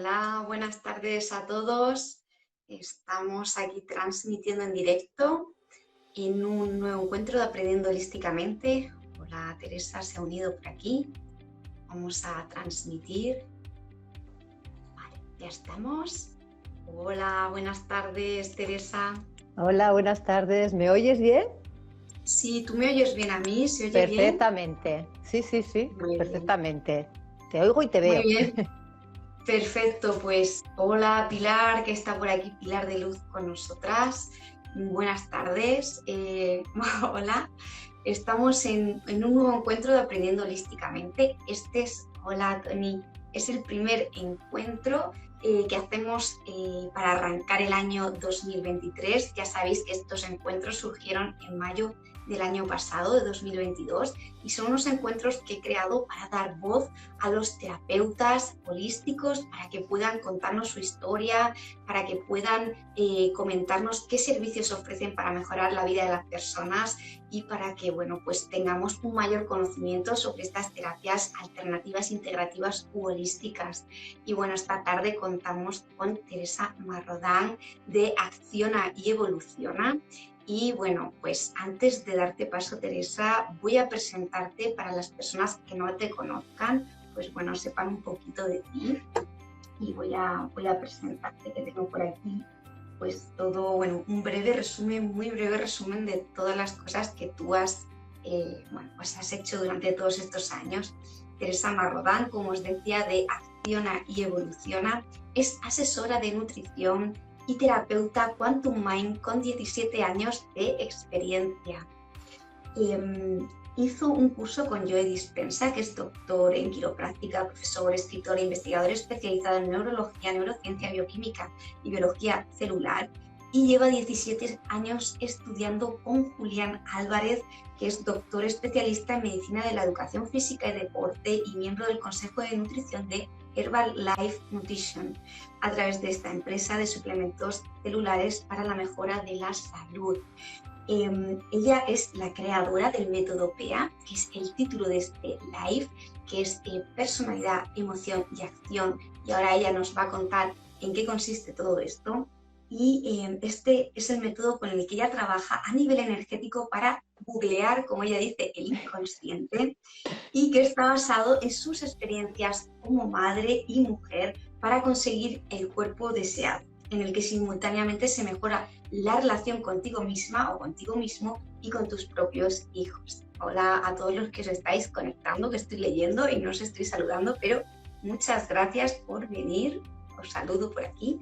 Hola, buenas tardes a todos. Estamos aquí transmitiendo en directo en un nuevo encuentro de Aprendiendo Holísticamente. Hola, Teresa se ha unido por aquí. Vamos a transmitir. Vale, ya estamos. Hola, buenas tardes, Teresa. Hola, buenas tardes. ¿Me oyes bien? Sí, ¿tú me oyes bien a mí? ¿Se oye bien? Perfectamente. Sí, Muy bien. perfectamente. Te oigo y te Muy veo. bien. Perfecto, pues hola Pilar, que está por aquí, Pilar de Luz con nosotras. Buenas tardes. Hola, estamos en un nuevo encuentro de Aprendiendo Holísticamente. Hola Tony, es el primer encuentro que hacemos para arrancar el año 2023. Ya sabéis que estos encuentros surgieron en mayo del año pasado, de 2022, y son unos encuentros que he creado para dar voz a los terapeutas holísticos para que puedan contarnos su historia, para que puedan comentarnos qué servicios ofrecen para mejorar la vida de las personas y para que, bueno, pues tengamos un mayor conocimiento sobre estas terapias alternativas, integrativas u holísticas. Y bueno, esta tarde contamos con Teresa Marrodán de Acciona y Evoluciona. Y bueno, pues antes de darte paso, Teresa, voy a presentarte para las personas que no te conozcan, pues bueno, sepan un poquito de ti y voy a presentarte, que tengo por aquí pues todo, bueno, un breve resumen, muy breve resumen de todas las cosas que tú has, pues has hecho durante todos estos años. Teresa Marrodán, como os decía, de Acciona y Evoluciona, es asesora de nutrición y terapeuta Quantum Mind con 17 años de experiencia. Hizo un curso con Joe Dispenza, que es doctor en quiropráctica, profesor, escritor e investigador especializado en neurología, neurociencia, bioquímica y biología celular, y lleva 17 años estudiando con Julián Álvarez, que es doctor especialista en medicina de la educación física y deporte y miembro del Consejo de Nutrición de Herbalife Nutrition, a través de esta empresa de suplementos celulares para la mejora de la salud. Ella es la creadora del método PEA, que es el título de este live, que es personalidad, emoción y acción, y ahora ella nos va a contar en qué consiste todo esto. Y este es el método con el que ella trabaja a nivel energético para googlear, como ella dice, el inconsciente, y que está basado en sus experiencias como madre y mujer para conseguir el cuerpo deseado, en el que simultáneamente se mejora la relación contigo misma o contigo mismo y con tus propios hijos. Hola a todos los que os estáis conectando, que estoy leyendo y no os estoy saludando, pero muchas gracias por venir. Os saludo por aquí.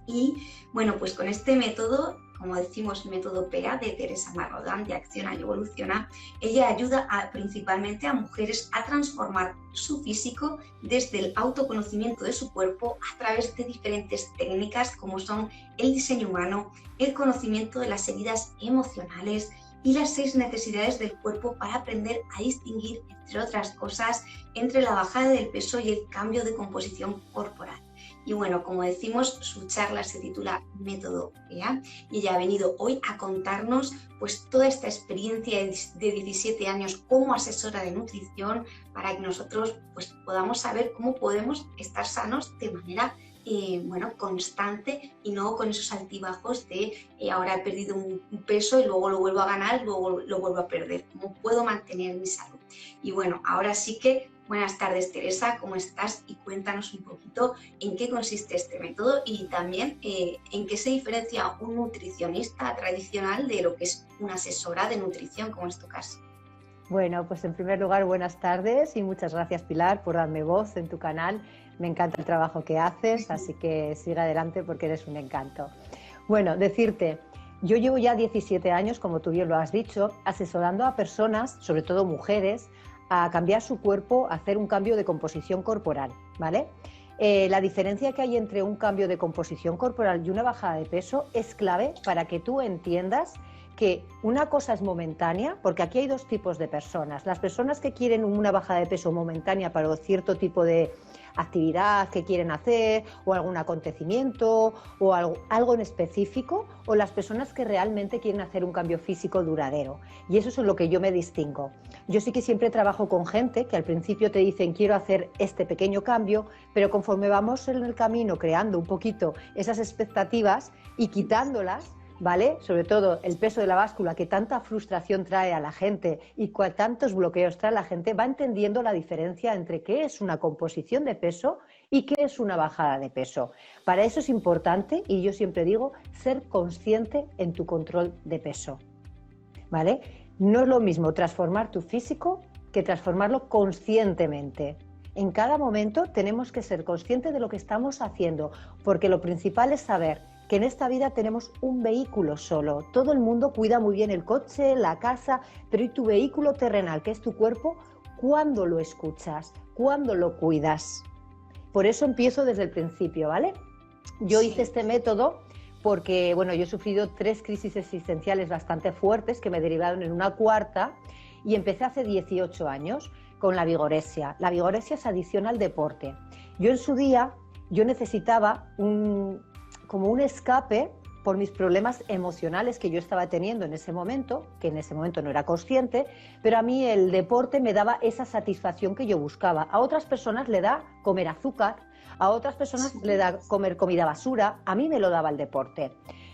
Y bueno, pues con este método, como decimos, método PEA de Teresa Marrodán, de Acciona y Evoluciona, ella ayuda principalmente a mujeres a transformar su físico desde el autoconocimiento de su cuerpo a través de diferentes técnicas como son el diseño humano, el conocimiento de las heridas emocionales y las 6 necesidades del cuerpo para aprender a distinguir, entre otras cosas, entre la bajada del peso y el cambio de composición corporal. Y bueno, como decimos, su charla se titula Método PEA y ella ha venido hoy a contarnos pues toda esta experiencia de 17 años como asesora de nutrición para que nosotros pues podamos saber cómo podemos estar sanos de manera constante y no con esos altibajos de ahora he perdido un peso y luego lo vuelvo a ganar, luego lo vuelvo a perder. ¿Cómo puedo mantener mi salud? Y bueno, ahora sí que buenas tardes, Teresa, ¿cómo estás? Y cuéntanos un poquito en qué consiste este método y también en qué se diferencia un nutricionista tradicional de lo que es una asesora de nutrición, como es tu caso. Bueno, pues en primer lugar, buenas tardes y muchas gracias, Pilar, por darme voz en tu canal. Me encanta el trabajo que haces, así que sigue adelante porque eres un encanto. Bueno, decirte, yo llevo ya 17 años, como tú bien lo has dicho, asesorando a personas, sobre todo mujeres, a cambiar su cuerpo, a hacer un cambio de composición corporal, ¿vale? La diferencia que hay entre un cambio de composición corporal y una bajada de peso es clave para que tú entiendas que una cosa es momentánea, porque aquí hay dos tipos de personas. Las personas que quieren una bajada de peso momentánea para cierto tipo de actividad que quieren hacer, o algún acontecimiento, o algo en específico, o las personas que realmente quieren hacer un cambio físico duradero. Y eso es en lo que yo me distingo. Yo sí que siempre trabajo con gente que al principio te dicen quiero hacer este pequeño cambio, pero conforme vamos en el camino creando un poquito esas expectativas y quitándolas, ¿vale? Sobre todo el peso de la báscula, que tanta frustración trae a la gente y tantos bloqueos trae a la gente, va entendiendo la diferencia entre qué es una composición de peso y qué es una bajada de peso. Para eso es importante, y yo siempre digo, ser consciente en tu control de peso, ¿vale? No es lo mismo transformar tu físico que transformarlo conscientemente. En cada momento tenemos que ser conscientes de lo que estamos haciendo, porque lo principal es saber que en esta vida tenemos un vehículo solo. Todo el mundo cuida muy bien el coche, la casa, pero ¿y tu vehículo terrenal, que es tu cuerpo? ¿Cuándo lo escuchas? ¿Cuándo lo cuidas? Por eso empiezo desde el principio, ¿vale? Yo hice este método porque, bueno, yo he sufrido 3 crisis existenciales bastante fuertes que me derivaron en una cuarta, y empecé hace 18 años con la vigorexia. La vigorexia es adicción al deporte. Yo en su día, yo necesitaba como un escape por mis problemas emocionales que yo estaba teniendo en ese momento, que en ese momento no era consciente, pero a mí el deporte me daba esa satisfacción que yo buscaba. A otras personas le da comer azúcar, a otras personas le da comer comida basura, a mí me lo daba el deporte.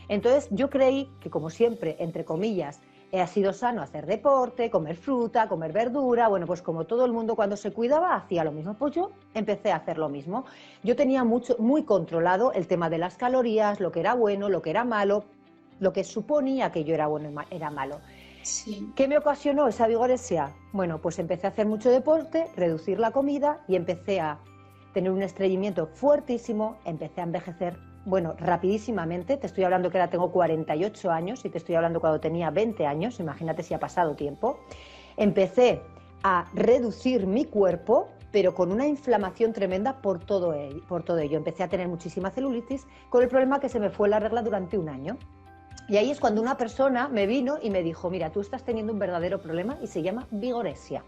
Entonces yo creí que, como siempre, entre comillas, ha sido sano hacer deporte, comer fruta, comer verdura. Bueno, pues como todo el mundo cuando se cuidaba hacía lo mismo, pues yo empecé a hacer lo mismo. Yo tenía muy controlado el tema de las calorías, lo que era bueno, lo que era malo, lo que suponía que yo era bueno y era malo. Sí. ¿Qué me ocasionó esa vigorexia? Bueno, pues empecé a hacer mucho deporte, reducir la comida y empecé a tener un estreñimiento fuertísimo, empecé a envejecer, bueno, rapidísimamente. Te estoy hablando que ahora tengo 48 años y te estoy hablando cuando tenía 20 años, imagínate si ha pasado tiempo. Empecé a reducir mi cuerpo, pero con una inflamación tremenda por todo ello. Empecé a tener muchísima celulitis, con el problema que se me fue la regla durante un año. Y ahí es cuando una persona me vino y me dijo, mira, tú estás teniendo un verdadero problema y se llama vigorexia.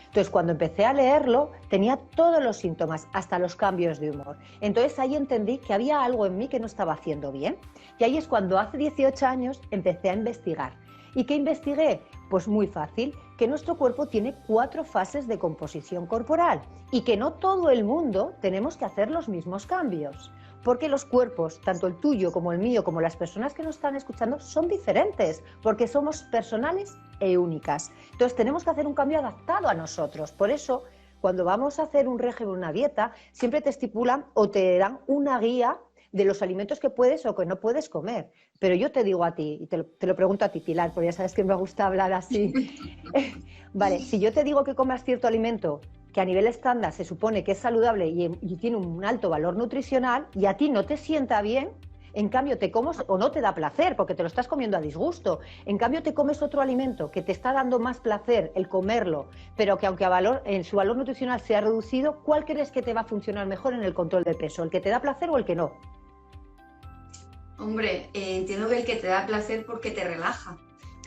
Entonces, cuando empecé a leerlo, tenía todos los síntomas, hasta los cambios de humor. Entonces, ahí entendí que había algo en mí que no estaba haciendo bien. Y ahí es cuando hace 18 años empecé a investigar. ¿Y qué investigué? Pues muy fácil, que nuestro cuerpo tiene 4 fases de composición corporal y que no todo el mundo tenemos que hacer los mismos cambios. Porque los cuerpos, tanto el tuyo como el mío, como las personas que nos están escuchando, son diferentes, porque somos personales e únicas. Entonces tenemos que hacer un cambio adaptado a nosotros. Por eso, cuando vamos a hacer un régimen, una dieta, siempre te estipulan o te dan una guía de los alimentos que puedes o que no puedes comer. Pero yo te digo a ti, y te lo pregunto a ti, Pilar, porque ya sabes que me gusta hablar así. Vale, si yo te digo que comas cierto alimento que a nivel estándar se supone que es saludable y tiene un alto valor nutricional, y a ti no te sienta bien, en cambio te comes o no te da placer porque te lo estás comiendo a disgusto, en cambio te comes otro alimento que te está dando más placer el comerlo, pero que aunque en su valor nutricional sea reducido, ¿cuál crees que te va a funcionar mejor en el control de peso? ¿El que te da placer o el que no? Hombre, entiendo que el que te da placer porque te relaja.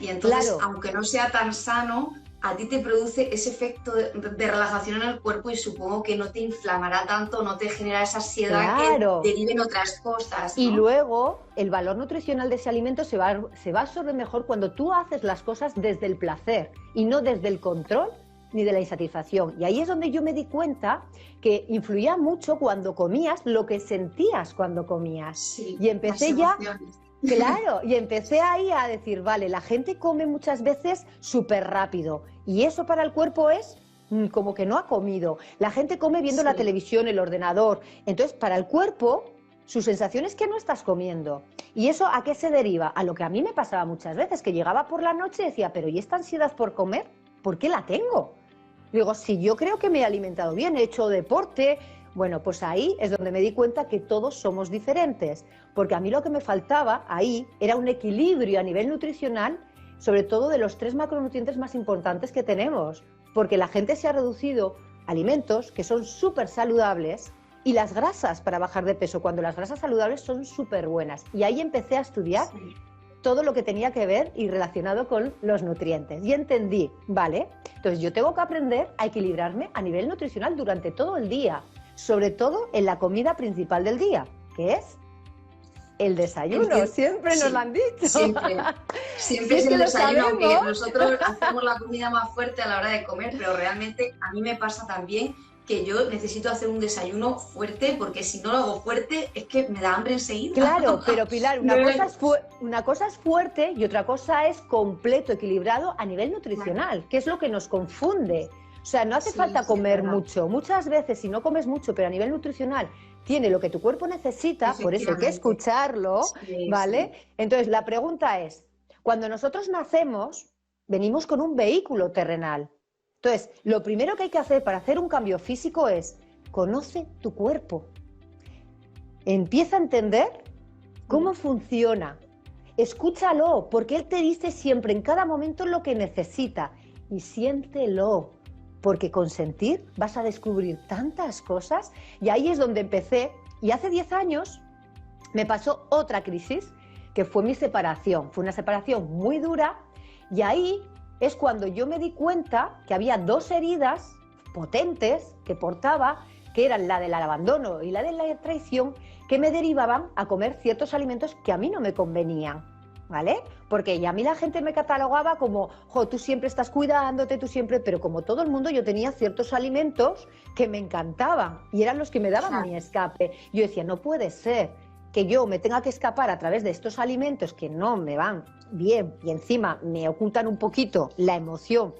Y entonces, claro, aunque no sea tan sano, a ti te produce ese efecto de relajación en el cuerpo y supongo que no te inflamará tanto, no te genera esa ansiedad, claro, que deriven otras cosas, ¿no? Y luego el valor nutricional de ese alimento se va a absorber mejor cuando tú haces las cosas desde el placer y no desde el control ni de la insatisfacción. Y ahí es donde yo me di cuenta que influía mucho cuando comías lo que sentías cuando comías. Sí, y empecé ya... Claro, y empecé ahí a decir, vale, la gente come muchas veces súper rápido y eso para el cuerpo es como que no ha comido. La gente come viendo la televisión, el ordenador. Entonces, para el cuerpo, su sensación es que no estás comiendo. ¿Y eso a qué se deriva? A lo que a mí me pasaba muchas veces, que llegaba por la noche y decía, pero ¿y esta ansiedad por comer? ¿Por qué la tengo? Digo, si yo creo que me he alimentado bien, he hecho deporte... Bueno, pues ahí es donde me di cuenta que todos somos diferentes, porque a mí lo que me faltaba ahí era un equilibrio a nivel nutricional, sobre todo de los 3 macronutrientes más importantes que tenemos, porque la gente se ha reducido alimentos que son súper saludables y las grasas para bajar de peso, cuando las grasas saludables son súper buenas. Y ahí empecé a estudiar todo lo que tenía que ver y relacionado con los nutrientes. Y entendí, ¿vale? Entonces yo tengo que aprender a equilibrarme a nivel nutricional durante todo el día, sobre todo en la comida principal del día, que es el desayuno. Siempre nos lo han dicho. Siempre Sí, es el que lo desayuno, aunque sabemos. nosotros hacemos la comida más fuerte a la hora de comer, pero realmente a mí me pasa también que yo necesito hacer un desayuno fuerte, porque si no lo hago fuerte es que me da hambre enseguida. Claro, pero Pilar, una cosa es fuerte y otra cosa es completo, equilibrado a nivel nutricional, que es lo que nos confunde. O sea, no hace falta comer mucho. Muchas veces, si no comes mucho, pero a nivel nutricional tiene lo que tu cuerpo necesita, por eso hay que escucharlo, ¿vale? Sí. Entonces, la pregunta es, cuando nosotros nacemos, venimos con un vehículo terrenal. Entonces, lo primero que hay que hacer para hacer un cambio físico es, conoce tu cuerpo. Empieza a entender cómo funciona. Escúchalo, porque él te dice siempre, en cada momento, lo que necesita. Y siéntelo, porque con sentir vas a descubrir tantas cosas. Y ahí es donde empecé. Y hace 10 años me pasó otra crisis, que fue mi separación. Fue una separación muy dura. Y ahí es cuando yo me di cuenta que había 2 heridas potentes que portaba, que eran la del abandono y la de la traición, que me derivaban a comer ciertos alimentos que a mí no me convenían, ¿vale? Porque ya a mí la gente me catalogaba como, jo, tú siempre estás cuidándote, tú siempre... Pero como todo el mundo, yo tenía ciertos alimentos que me encantaban y eran los que me daban mi escape. Yo decía, no puede ser que yo me tenga que escapar a través de estos alimentos que no me van bien y encima me ocultan un poquito la emoción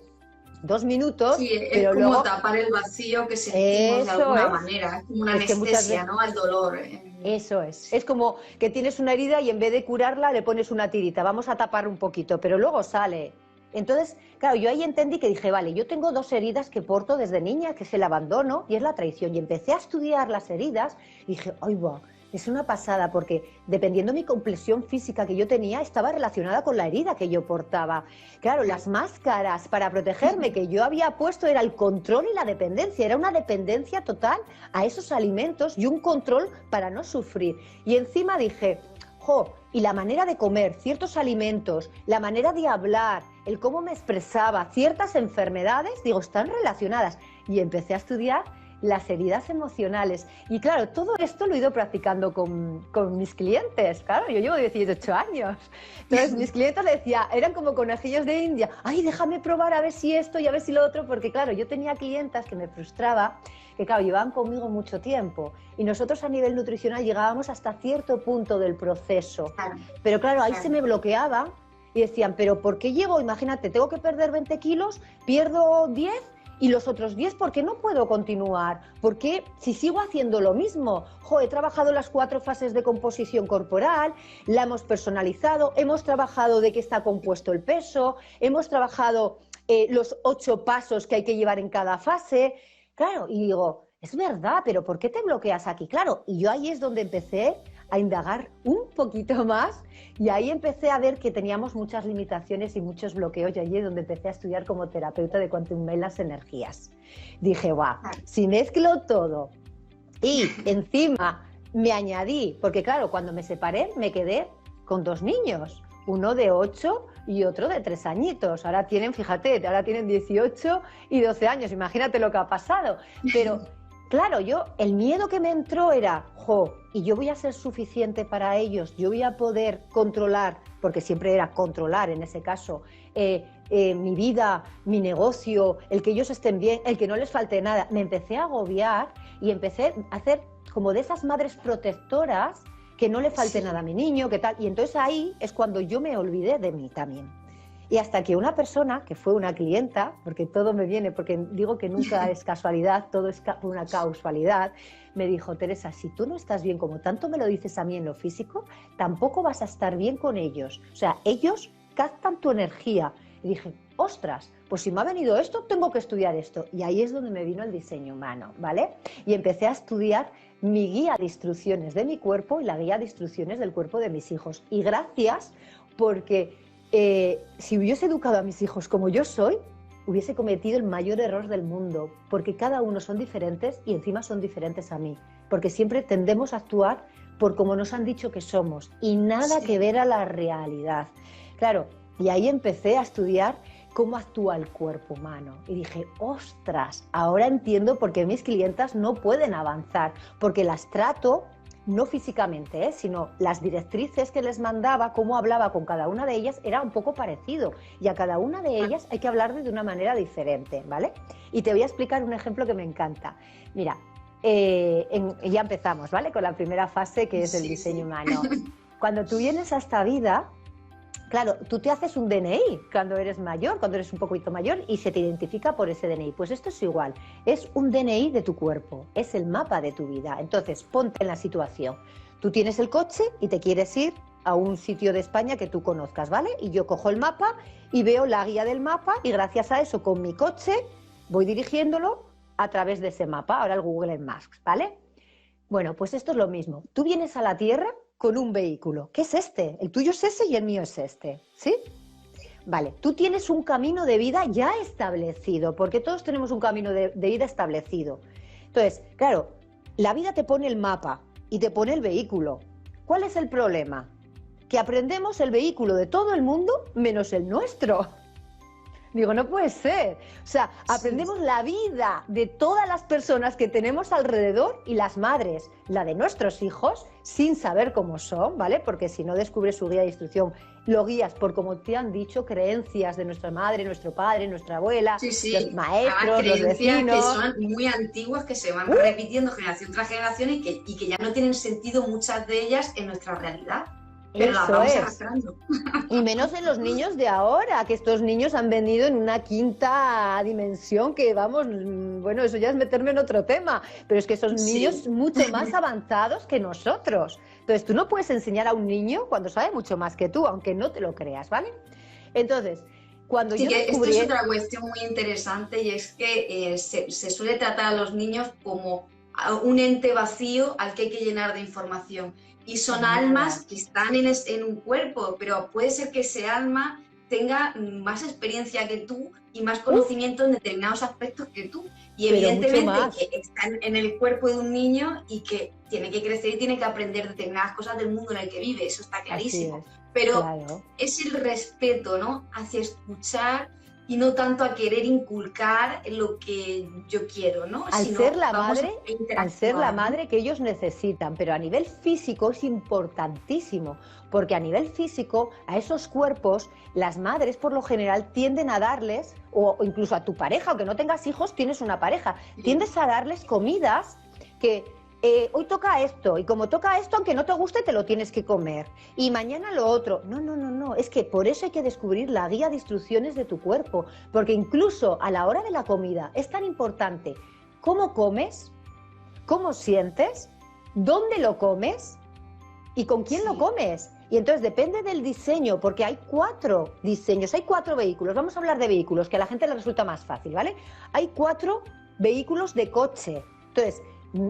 2 minutos. Sí, es pero como luego tapar el vacío que sentimos de alguna manera, es como una anestesia, ¿no?, al dolor. Eso es como que tienes una herida y en vez de curarla le pones una tirita, vamos a tapar un poquito, pero luego sale. Entonces, claro, yo ahí entendí que dije, vale, yo tengo 2 heridas que porto desde niña, que es el abandono y es la traición, y empecé a estudiar las heridas y dije, ¡ay, va! Es una pasada, porque dependiendo de mi complexión física que yo tenía, estaba relacionada con la herida que yo portaba. Claro, las máscaras para protegerme que yo había puesto era el control y la dependencia. Era una dependencia total a esos alimentos y un control para no sufrir. Y encima dije, jo, y la manera de comer ciertos alimentos, la manera de hablar, el cómo me expresaba, ciertas enfermedades, digo, están relacionadas. Y empecé a estudiar las heridas emocionales. Y claro, todo esto lo he ido practicando con mis clientes. Claro, yo llevo 18 años. Entonces, mis clientes decía, eran como conejillos de India. Ay, déjame probar a ver si esto y a ver si lo otro. Porque claro, yo tenía clientas que me frustraba, que claro, llevaban conmigo mucho tiempo. Y nosotros a nivel nutricional llegábamos hasta cierto punto del proceso. Pero claro, ahí se me bloqueaban y decían, pero ¿por qué llego? Imagínate, tengo que perder 20 kilos, pierdo 10... y los otros 10, ¿por qué no puedo continuar? Porque si sigo haciendo lo mismo, he trabajado las 4 fases de composición corporal, la hemos personalizado, hemos trabajado de qué está compuesto el peso, hemos trabajado los 8 pasos que hay que llevar en cada fase. Claro, y digo, es verdad, pero ¿por qué te bloqueas aquí? Claro, y yo ahí es donde empecé a indagar un poquito más y ahí empecé a ver que teníamos muchas limitaciones y muchos bloqueos y allí es donde empecé a estudiar como terapeuta de Quantum Mail las energías. Dije, guau, si mezclo todo y encima me añadí, porque claro, cuando me separé me quedé con 2 niños, uno de 8 y otro de 3 añitos. Ahora tienen, fíjate, ahora tienen 18 y 12 años, imagínate lo que ha pasado. Pero claro, el miedo que me entró era, y yo voy a ser suficiente para ellos, yo voy a poder controlar, porque siempre era controlar en ese caso, mi vida, mi negocio, el que ellos estén bien, el que no les falte nada. Me empecé a agobiar y empecé a hacer como de esas madres protectoras, que no le falte nada a mi niño, que tal. Y entonces ahí es cuando yo me olvidé de mí también. Y hasta que una persona, que fue una clienta, porque todo me viene, porque digo que nunca es casualidad, todo es una causalidad, me dijo, Teresa, si tú no estás bien, como tanto me lo dices a mí en lo físico, tampoco vas a estar bien con ellos. O sea, ellos captan tu energía. Y dije, ostras, pues si me ha venido esto, tengo que estudiar esto. Y ahí es donde me vino el diseño humano, ¿vale? Y empecé a estudiar mi guía de instrucciones de mi cuerpo y la guía de instrucciones del cuerpo de mis hijos. Y gracias, porque si hubiese educado a mis hijos como yo soy, hubiese cometido el mayor error del mundo, porque cada uno son diferentes y encima son diferentes a mí, porque siempre tendemos a actuar por cómo nos han dicho que somos y nada que ver a la realidad. Claro, y ahí empecé a estudiar cómo actúa el cuerpo humano y dije, ostras, ahora entiendo por qué mis clientas no pueden avanzar, porque las trato no físicamente, sino las directrices que les mandaba, cómo hablaba con cada una de ellas, era un poco parecido y a cada una de ellas hay que hablarle de una manera diferente, ¿vale? Y te voy a explicar un ejemplo que me encanta. Mira, ya empezamos, ¿vale? Con la primera fase, que es el diseño humano. Cuando tú vienes a esta vida, claro, tú te haces un DNI cuando eres mayor, cuando eres un poquito mayor y se te identifica por ese DNI. Pues esto es igual, es un DNI de tu cuerpo, es el mapa de tu vida. Entonces, ponte en la situación. Tú tienes el coche y te quieres ir a un sitio de España que tú conozcas, ¿vale? Y yo cojo el mapa y veo la guía del mapa y gracias a eso, con mi coche, voy dirigiéndolo a través de ese mapa, ahora el Google Maps, ¿vale? Bueno, pues esto es lo mismo. Tú vienes a la Tierra con un vehículo, que es este, el tuyo es ese y el mío es este, ¿sí? Vale, tú tienes un camino de vida ya establecido, porque todos tenemos un camino de vida establecido. Entonces, claro, la vida te pone el mapa y te pone el vehículo. ¿Cuál es el problema? Que aprendemos el vehículo de todo el mundo menos el nuestro. Digo, no puede ser. O sea, aprendemos la vida de todas las personas que tenemos alrededor y las madres, la de nuestros hijos, sin saber cómo son, ¿vale? Porque si no descubres su guía de instrucción, lo guías por, como te han dicho, creencias de nuestra madre, nuestro padre, nuestra abuela, los maestros, los vecinos. Que son muy antiguas, que se van repitiendo generación tras generación y que ya no tienen sentido muchas de ellas en nuestra realidad. Pero la vamos arrastrando. Y menos en los niños de ahora, que estos niños han venido en una quinta dimensión que, vamos, bueno, eso ya es meterme en otro tema, pero es que esos niños mucho más avanzados que nosotros. Entonces, tú no puedes enseñar a un niño cuando sabe mucho más que tú, aunque no te lo creas, ¿vale? Entonces, cuando yo descubrí... Esto es otra cuestión muy interesante y es que se suele tratar a los niños como un ente vacío al que hay que llenar de información. Y son almas que están en un cuerpo, pero puede ser que ese alma tenga más experiencia que tú y más conocimiento en determinados aspectos que tú. Y pero evidentemente que están en el cuerpo de un niño y que tiene que crecer y tiene que aprender determinadas cosas del mundo en el que vive, eso está clarísimo. Pero es el respeto, ¿no? Hacia escuchar y no tanto a querer inculcar lo que yo quiero, ¿no? Al ser la madre que ellos necesitan, pero a nivel físico es importantísimo, porque a nivel físico, a esos cuerpos, las madres por lo general tienden a darles, o incluso a tu pareja, aunque no tengas hijos, tienes una pareja, tiendes a darles comidas que... hoy toca esto, y como toca esto, aunque no te guste, te lo tienes que comer. Y mañana lo otro. No. Es que por eso hay que descubrir la guía de instrucciones de tu cuerpo. Porque incluso a la hora de la comida es tan importante cómo comes, cómo sientes, dónde lo comes y con quién lo comes. Y entonces depende del diseño, porque hay 4 diseños, hay 4 vehículos. Vamos a hablar de vehículos, que a la gente le resulta más fácil, ¿vale? Hay 4 vehículos de coche. Entonces,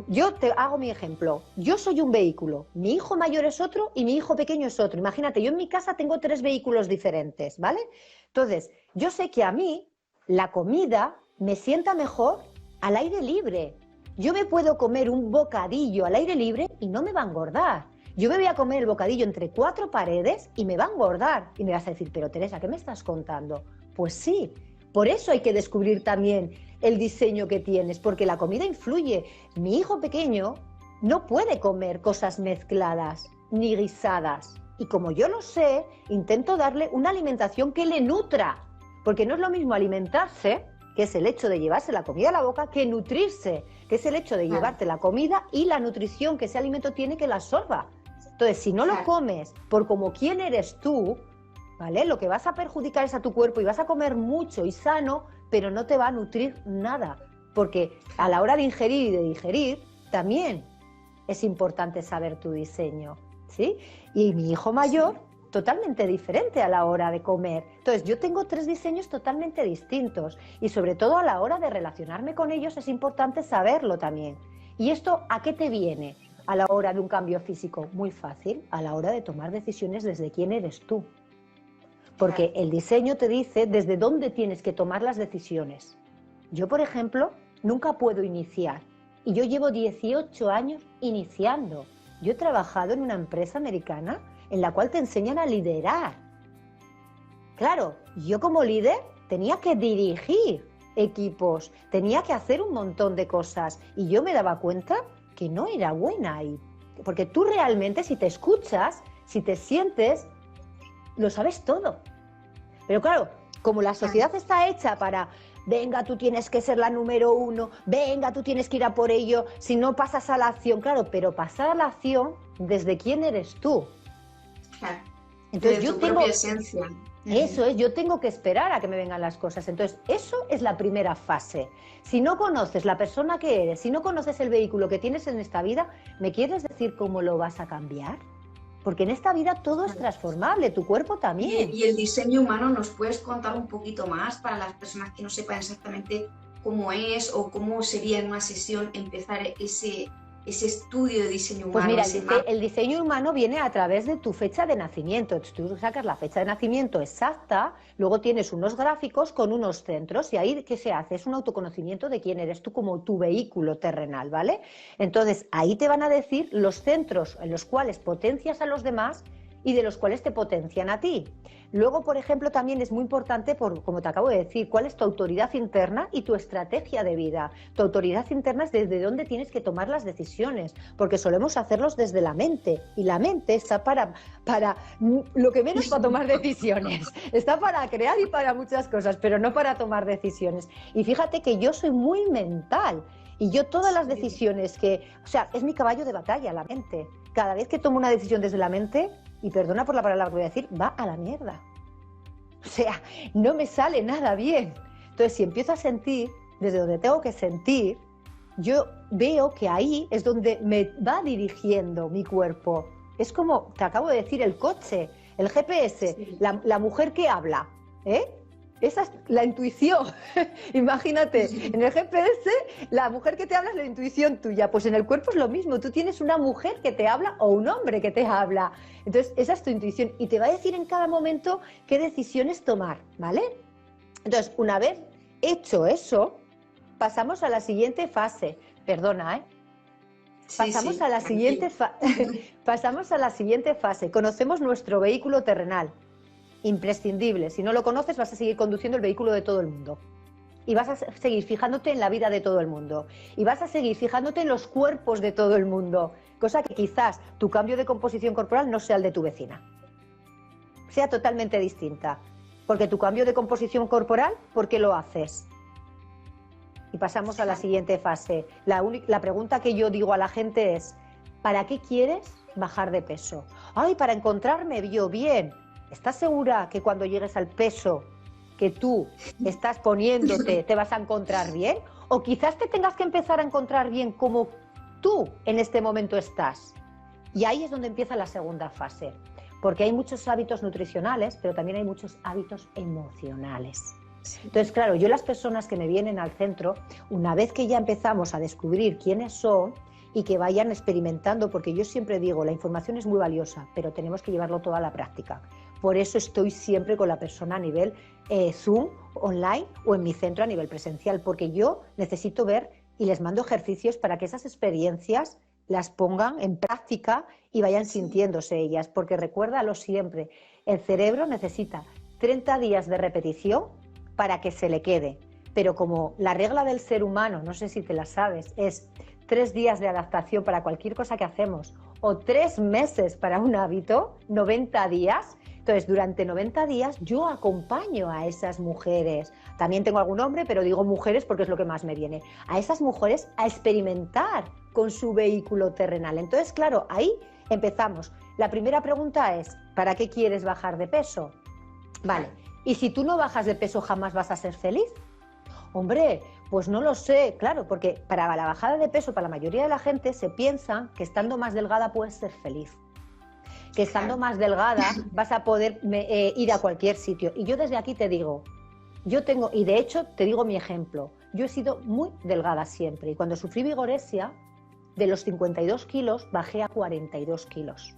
yo te hago mi ejemplo. Yo soy un vehículo, mi hijo mayor es otro y mi hijo pequeño es otro. Imagínate, yo en mi casa tengo 3 vehículos diferentes, ¿vale? Entonces, yo sé que a mí la comida me sienta mejor al aire libre. Yo me puedo comer un bocadillo al aire libre y no me va a engordar. Yo me voy a comer el bocadillo entre 4 paredes y me va a engordar. Y me vas a decir, pero Teresa, ¿qué me estás contando? Pues sí, por eso hay que descubrir también el diseño que tienes, porque la comida influye. Mi hijo pequeño no puede comer cosas mezcladas ni guisadas. Y como yo lo sé, intento darle una alimentación que le nutra. Porque no es lo mismo alimentarse, que es el hecho de llevarse la comida a la boca, que nutrirse, que es el hecho de llevarte la comida y la nutrición que ese alimento tiene que la absorba. Entonces, si no lo comes por como quién eres tú, ¿vale? Lo que vas a perjudicar es a tu cuerpo y vas a comer mucho y sano, pero no te va a nutrir nada, porque a la hora de ingerir y de digerir también es importante saber tu diseño, ¿sí? Y mi hijo mayor, totalmente diferente a la hora de comer. Entonces, yo tengo 3 diseños totalmente distintos y sobre todo a la hora de relacionarme con ellos es importante saberlo también. ¿Y esto a qué te viene a la hora de un cambio físico? Muy fácil, a la hora de tomar decisiones desde quién eres tú. Porque el diseño te dice desde dónde tienes que tomar las decisiones. Yo, por ejemplo, nunca puedo iniciar. Y yo llevo 18 años iniciando. Yo he trabajado en una empresa americana en la cual te enseñan a liderar. Claro, yo como líder tenía que dirigir equipos, tenía que hacer un montón de cosas y yo me daba cuenta que no era buena ahí. Porque tú realmente, si te escuchas, si te sientes, lo sabes todo. Pero claro, como la sociedad está hecha para, venga, tú tienes que ser la número uno, venga, tú tienes que ir a por ello, si no pasas a la acción, claro, pero pasar a la acción, ¿desde quién eres tú? Claro. Entonces Desde yo tu tengo... propia esencia. Eso es, yo tengo que esperar a que me vengan las cosas. Entonces, eso es la primera fase. Si no conoces la persona que eres, si no conoces el vehículo que tienes en esta vida, ¿me quieres decir cómo lo vas a cambiar? Porque en esta vida todo es transformable, tu cuerpo también. Y el diseño humano, ¿nos puedes contar un poquito más para las personas que no sepan exactamente cómo es o cómo sería en una sesión empezar ese estudio de diseño humano? Pues mira, ese el diseño humano viene a través de tu fecha de nacimiento. Tú sacas la fecha de nacimiento exacta, luego tienes unos gráficos con unos centros y ahí ¿qué se hace? Es un autoconocimiento de quién eres tú como tu vehículo terrenal, ¿vale? Entonces ahí te van a decir los centros en los cuales potencias a los demás y de los cuales te potencian a ti. Luego, por ejemplo, también es muy importante, como te acabo de decir, cuál es tu autoridad interna y tu estrategia de vida. Tu autoridad interna es desde dónde tienes que tomar las decisiones, porque solemos hacerlos desde la mente, y la mente está para lo que menos para tomar decisiones. Está para crear y para muchas cosas, pero no para tomar decisiones. Y fíjate que yo soy muy mental, y yo todas las decisiones o sea, es mi caballo de batalla, la mente. Cada vez que tomo una decisión desde la mente, y perdona por la palabra que voy a decir, va a la mierda. O sea, no me sale nada bien. Entonces, si empiezo a sentir, desde donde tengo que sentir, yo veo que ahí es donde me va dirigiendo mi cuerpo. Es como, te acabo de decir, el coche, el GPS, Sí. la mujer que habla, ¿eh? Esa es la intuición. Imagínate, en el GPS, la mujer que te habla es la intuición tuya. Pues en el cuerpo es lo mismo. Tú tienes una mujer que te habla o un hombre que te habla. Entonces, esa es tu intuición. Y te va a decir en cada momento qué decisiones tomar, ¿vale? Entonces, una vez hecho eso, pasamos a la siguiente fase. Perdona, ¿eh? Pasamos a la siguiente pasamos a la siguiente fase. Conocemos nuestro vehículo terrenal. Imprescindible. Si no lo conoces, vas a seguir conduciendo el vehículo de todo el mundo. Y vas a seguir fijándote en la vida de todo el mundo. Y vas a seguir fijándote en los cuerpos de todo el mundo. Cosa que quizás tu cambio de composición corporal no sea el de tu vecina. Sea totalmente distinta. Porque tu cambio de composición corporal, ¿por qué lo haces? Y pasamos a la siguiente fase. La pregunta que yo digo a la gente es, ¿para qué quieres bajar de peso? ¡Ay, para encontrarme yo bien! ¿Estás segura que cuando llegues al peso que tú estás poniéndote te vas a encontrar bien? ¿O quizás te tengas que empezar a encontrar bien como tú en este momento estás? Y ahí es donde empieza la segunda fase, porque hay muchos hábitos nutricionales, pero también hay muchos hábitos emocionales. Entonces, claro, yo las personas que me vienen al centro, una vez que ya empezamos a descubrir quiénes son, y que vayan experimentando, porque yo siempre digo, la información es muy valiosa, pero tenemos que llevarlo toda a la práctica. Por eso estoy siempre con la persona a nivel Zoom, online o en mi centro a nivel presencial, porque yo necesito ver y les mando ejercicios para que esas experiencias las pongan en práctica y vayan sintiéndose ellas, porque recuérdalo siempre, el cerebro necesita 30 días de repetición para que se le quede, pero como la regla del ser humano, no sé si te la sabes, es 3 días de adaptación para cualquier cosa que hacemos o 3 meses para un hábito, 90 días. Entonces, durante 90 días yo acompaño a esas mujeres. También tengo algún hombre, pero digo mujeres porque es lo que más me viene. A esas mujeres a experimentar con su vehículo terrenal. Entonces, claro, ahí empezamos. La primera pregunta es, ¿para qué quieres bajar de peso? Vale. ¿Y si tú no bajas de peso jamás vas a ser feliz? Hombre, pues no lo sé, claro, porque para la bajada de peso, para la mayoría de la gente, se piensa que estando más delgada puedes ser feliz. Que estando más delgada vas a poder ir a cualquier sitio. Y yo desde aquí te digo, y de hecho te digo mi ejemplo, yo he sido muy delgada siempre. Y cuando sufrí vigorexia, de los 52 kilos bajé a 42 kilos.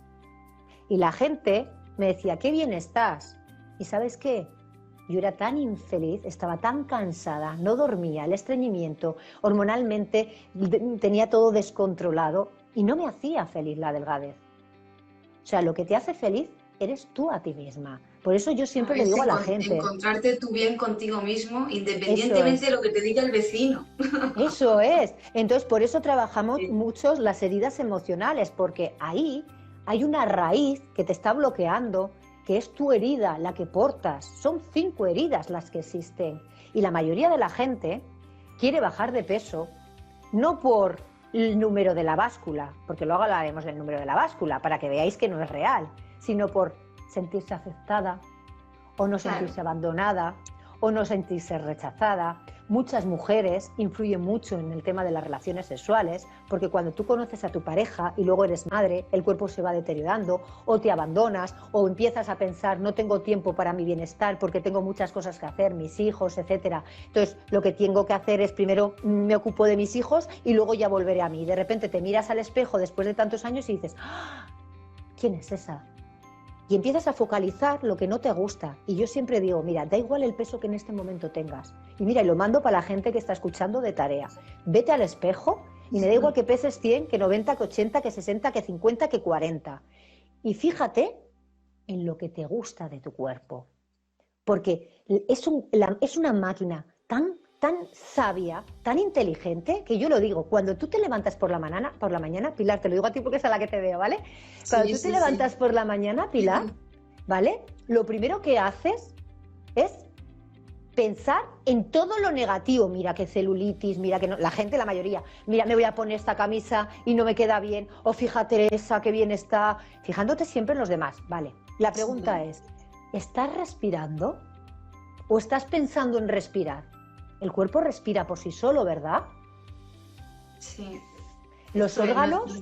Y la gente me decía, qué bien estás. ¿Y sabes qué? Yo era tan infeliz, estaba tan cansada, no dormía, el estreñimiento, hormonalmente tenía todo descontrolado y no me hacía feliz la delgadez. O sea, lo que te hace feliz eres tú a ti misma. Por eso yo siempre le digo a la gente... Encontrarte tú bien contigo mismo, independientemente de lo que te diga el vecino. Eso es. Entonces, por eso trabajamos mucho las heridas emocionales, porque ahí hay una raíz que te está bloqueando, que es tu herida, la que portas. Son 5 heridas las que existen. Y la mayoría de la gente quiere bajar de peso, no por el número de la báscula, porque luego hablaremos del número de la báscula, para que veáis que no es real, sino por sentirse aceptada, o no sentirse abandonada, o no sentirse rechazada. Muchas mujeres influyen mucho en el tema de las relaciones sexuales, porque cuando tú conoces a tu pareja y luego eres madre, el cuerpo se va deteriorando, o te abandonas, o empiezas a pensar, no tengo tiempo para mi bienestar porque tengo muchas cosas que hacer, mis hijos, etcétera. Entonces, lo que tengo que hacer es primero me ocupo de mis hijos y luego ya volveré a mí. De repente te miras al espejo después de tantos años y dices, ¡ah! ¿Quién es esa? Y empiezas a focalizar lo que no te gusta. Y yo siempre digo, mira, da igual el peso que en este momento tengas. Y mira, y lo mando para la gente que está escuchando de tarea. Vete al espejo y me da igual que peses 100, que 90, que 80, que 60, que 50, que 40. Y fíjate en lo que te gusta de tu cuerpo. Porque es una máquina tan sabia, tan inteligente, que yo lo digo, cuando tú te levantas por la mañana, Pilar, te lo digo a ti porque es a la que te veo, ¿vale? Cuando tú te levantas por la mañana, Pilar, ¿vale? Lo primero que haces es pensar en todo lo negativo. Mira qué celulitis, mira que no, la gente, la mayoría, mira, me voy a poner esta camisa y no me queda bien, o fíjate esa que bien está, fijándote siempre en los demás, ¿vale? La pregunta es, ¿estás respirando o estás pensando en respirar? El cuerpo respira por sí solo, ¿verdad? Sí. Los órganos...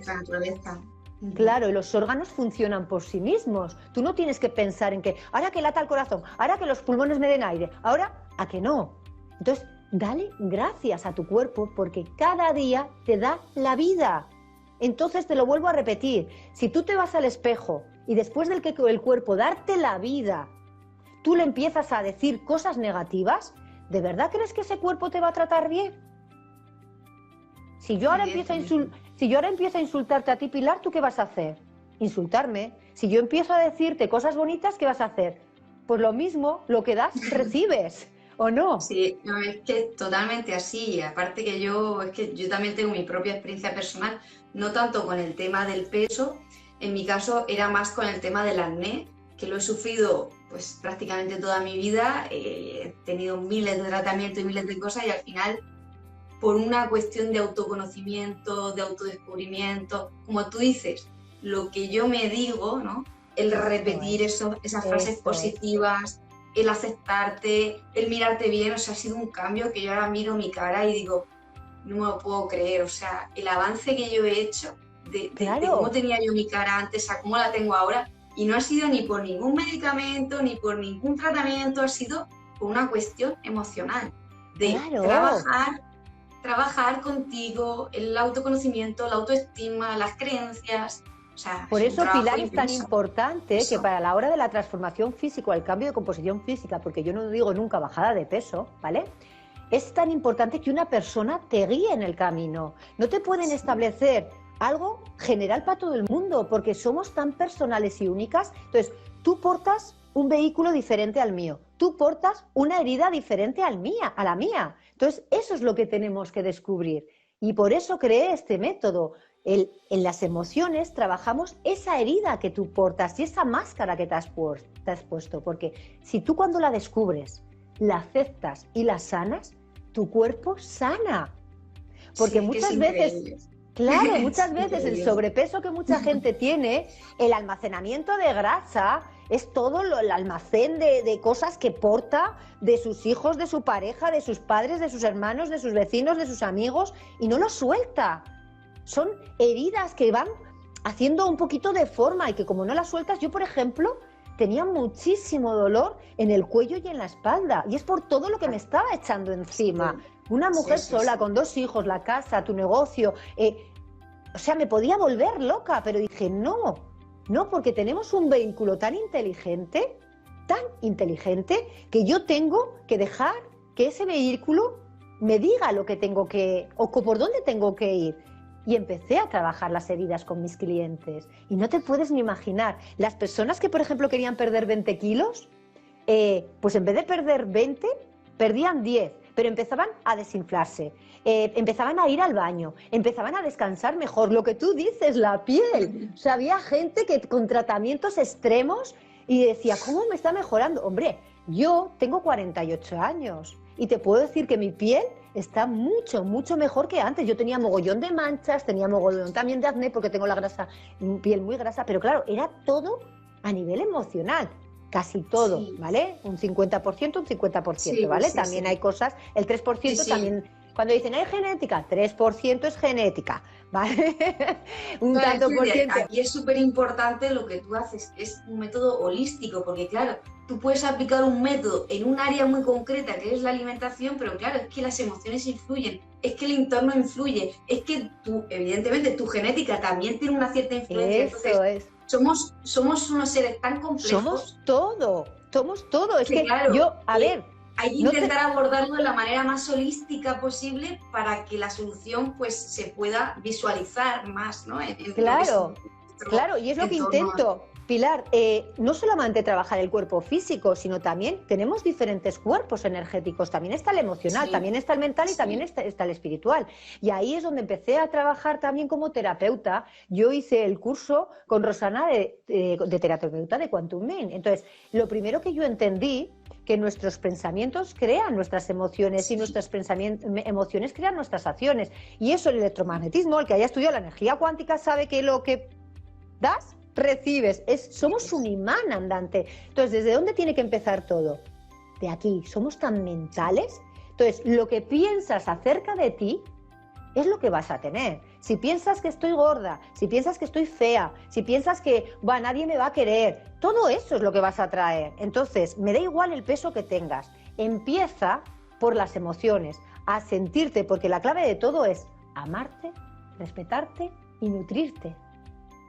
Claro, y los órganos funcionan por sí mismos. Tú no tienes que pensar en que, ahora que lata el corazón, ahora que los pulmones me den aire, ahora, ¿a que no? Entonces, dale gracias a tu cuerpo porque cada día te da la vida. Entonces, te lo vuelvo a repetir, si tú te vas al espejo y después del que el cuerpo darte la vida, tú le empiezas a decir cosas negativas, ¿de verdad crees que ese cuerpo te va a tratar bien? Si yo ahora empiezo a insultarte a ti, Pilar, ¿tú qué vas a hacer? Insultarme. Si yo empiezo a decirte cosas bonitas, ¿qué vas a hacer? Pues lo mismo, lo que das, recibes, ¿o no? Sí, no, es que es totalmente así. Aparte que yo también tengo mi propia experiencia personal, no tanto con el tema del peso, en mi caso era más con el tema del acné, que lo he sufrido pues prácticamente toda mi vida, he tenido miles de tratamientos y miles de cosas y al final, por una cuestión de autoconocimiento, de autodescubrimiento, como tú dices, lo que yo me digo, ¿no? El repetir esas frases positivas, el aceptarte, el mirarte bien, o sea, ha sido un cambio que yo ahora miro mi cara y digo, no me lo puedo creer, o sea, el avance que yo he hecho de cómo tenía yo mi cara antes a cómo la tengo ahora, y no ha sido ni por ningún medicamento, ni por ningún tratamiento, ha sido por una cuestión emocional, de trabajar contigo, el autoconocimiento, la autoestima, las creencias. O sea, por eso, Pilar, es tan importante que para la hora de la transformación física, el cambio de composición física, porque yo no digo nunca bajada de peso, ¿vale? Es tan importante que una persona te guíe en el camino. No te pueden establecer algo general para todo el mundo, porque somos tan personales y únicas. Entonces, tú portas un vehículo diferente al mío, tú portas una herida diferente a la mía. Entonces, eso es lo que tenemos que descubrir. Y por eso creé este método. En las emociones trabajamos esa herida que tú portas y esa máscara que te has puesto. Porque si tú cuando la descubres, la aceptas y la sanas, tu cuerpo sana. Porque muchas veces... Claro, muchas veces el sobrepeso que mucha gente tiene, el almacenamiento de grasa, es todo el almacén de cosas que porta de sus hijos, de su pareja, de sus padres, de sus hermanos, de sus vecinos, de sus amigos, y no lo suelta. Son heridas que van haciendo un poquito de forma y que como no las sueltas, yo por ejemplo tenía muchísimo dolor en el cuello y en la espalda, y es por todo lo que me estaba echando encima. Una mujer sola, con 2 hijos, la casa, tu negocio, o sea, me podía volver loca, pero dije, no, porque tenemos un vehículo tan inteligente, que yo tengo que dejar que ese vehículo me diga lo que tengo que, o por dónde tengo que ir. y empecé a trabajar las heridas con mis clientes. Y no te puedes ni imaginar, las personas que, por ejemplo, querían perder 20 kilos, pues en vez de perder 20, perdían 10, pero empezaban a desinflarse, empezaban a ir al baño, empezaban a descansar mejor. Lo que tú dices, la piel. O sea, había gente que con tratamientos extremos y decía, ¿cómo me está mejorando? Hombre, yo tengo 48 años y te puedo decir que mi piel está mucho, mucho mejor que antes. Yo tenía mogollón de manchas, tenía mogollón también de acné porque tengo la piel muy grasa, pero claro, era todo a nivel emocional. Casi todo, sí. ¿Vale? Un 50%, un 50%, sí, ¿vale? Sí, también hay cosas, el 3% también, cuando dicen hay genética, 3% es genética, ¿vale? Un tanto por ciento. Aquí es súper importante lo que tú haces, es un método holístico, porque claro, tú puedes aplicar un método en un área muy concreta, que es la alimentación, pero claro, es que las emociones influyen, es que el entorno influye, es que tú, evidentemente, tu genética también tiene una cierta influencia. Eso entonces, es. Somos unos seres tan complejos. Somos todo. Es que claro, yo, a ver... Hay que intentar abordarlo de la manera más holística posible para que la solución pues se pueda visualizar más, ¿no? Claro, y es lo que intento. Pilar, no solamente trabajar el cuerpo físico, sino también tenemos diferentes cuerpos energéticos. También está el emocional, también está el mental y también está el espiritual. Y ahí es donde empecé a trabajar también como terapeuta. Yo hice el curso con Rosana de terapeuta de Quantum Mind. Entonces, lo primero que yo entendí, que nuestros pensamientos crean nuestras emociones y nuestras emociones crean nuestras acciones. Y eso el electromagnetismo, el que haya estudiado la energía cuántica, sabe que lo que das, recibes. Somos un imán andante. Entonces, ¿desde dónde tiene que empezar todo? De aquí. Somos tan mentales. Entonces, lo que piensas acerca de ti es lo que vas a tener. Si piensas que estoy gorda, si piensas que estoy fea, si piensas que nadie me va a querer, todo eso es lo que vas a traer. Entonces, me da igual el peso que tengas. Empieza por las emociones, a sentirte, porque la clave de todo es amarte, respetarte y nutrirte.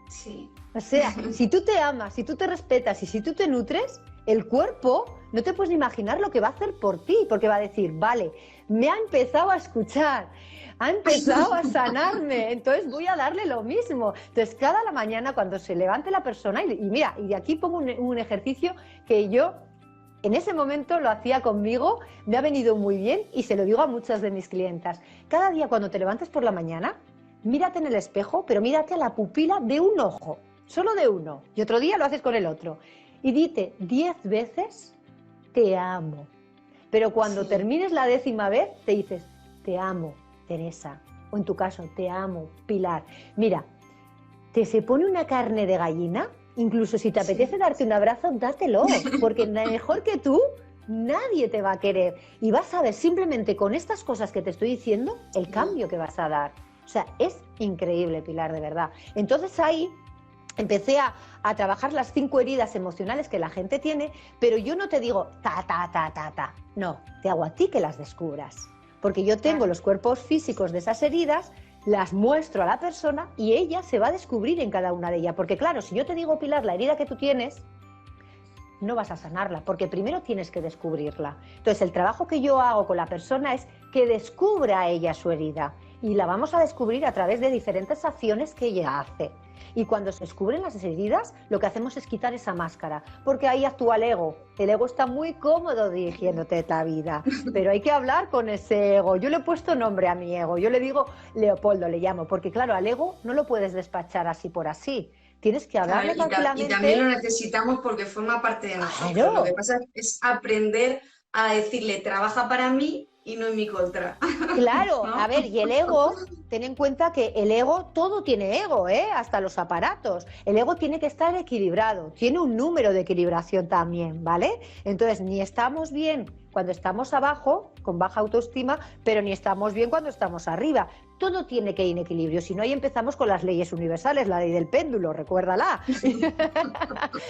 Sí. O sea, si tú te amas, si tú te respetas y si tú te nutres, el cuerpo no te puedes ni imaginar lo que va a hacer por ti, porque va a decir, vale, me ha empezado a escuchar, ha empezado a sanarme, entonces voy a darle lo mismo. Entonces, cada mañana cuando se levante la persona, y mira, y de aquí pongo un ejercicio que yo en ese momento lo hacía conmigo, me ha venido muy bien y se lo digo a muchas de mis clientas. Cada día cuando te levantes por la mañana, mírate en el espejo, pero mírate a la pupila de un ojo, solo de uno, y otro día lo haces con el otro. Y dite 10 veces, te amo. Pero cuando termines la 10ª vez, te dices, te amo, Teresa. O en tu caso, te amo, Pilar. Mira, te se pone una carne de gallina, incluso si te apetece darte un abrazo, dátelo. Porque mejor que tú, nadie te va a querer. Y vas a ver simplemente con estas cosas que te estoy diciendo, el cambio que vas a dar. O sea, es increíble, Pilar, de verdad. Entonces ahí empecé a trabajar las 5 heridas emocionales que la gente tiene, pero yo no te digo ta. No, te hago a ti que las descubras. Porque yo tengo los cuerpos físicos de esas heridas, las muestro a la persona y ella se va a descubrir en cada una de ellas. Porque claro, si yo te digo, Pilar, la herida que tú tienes, no vas a sanarla, porque primero tienes que descubrirla. Entonces, el trabajo que yo hago con la persona es que descubra ella su herida. Y la vamos a descubrir a través de diferentes acciones que ella hace. Y cuando se descubren las heridas, lo que hacemos es quitar esa máscara, porque ahí actúa el ego. El ego está muy cómodo dirigiéndote la vida, pero hay que hablar con ese ego. Yo le he puesto nombre a mi ego, yo le digo Leopoldo, le llamo, porque claro, al ego no lo puedes despachar así por así. Tienes que hablarle tranquilamente. Y también lo necesitamos porque forma parte de nosotros. Claro. Lo que pasa es aprender a decirle, trabaja para mí y no en mi contra. Claro, ¿no? A ver, y el ego, ten en cuenta que el ego, todo tiene ego, hasta los aparatos. El ego tiene que estar equilibrado, tiene un número de equilibración también, ¿vale? Entonces, ni estamos bien cuando estamos abajo, con baja autoestima, pero ni estamos bien cuando estamos arriba. Todo tiene que ir en equilibrio, si no ahí empezamos con las leyes universales, la ley del péndulo, recuérdala.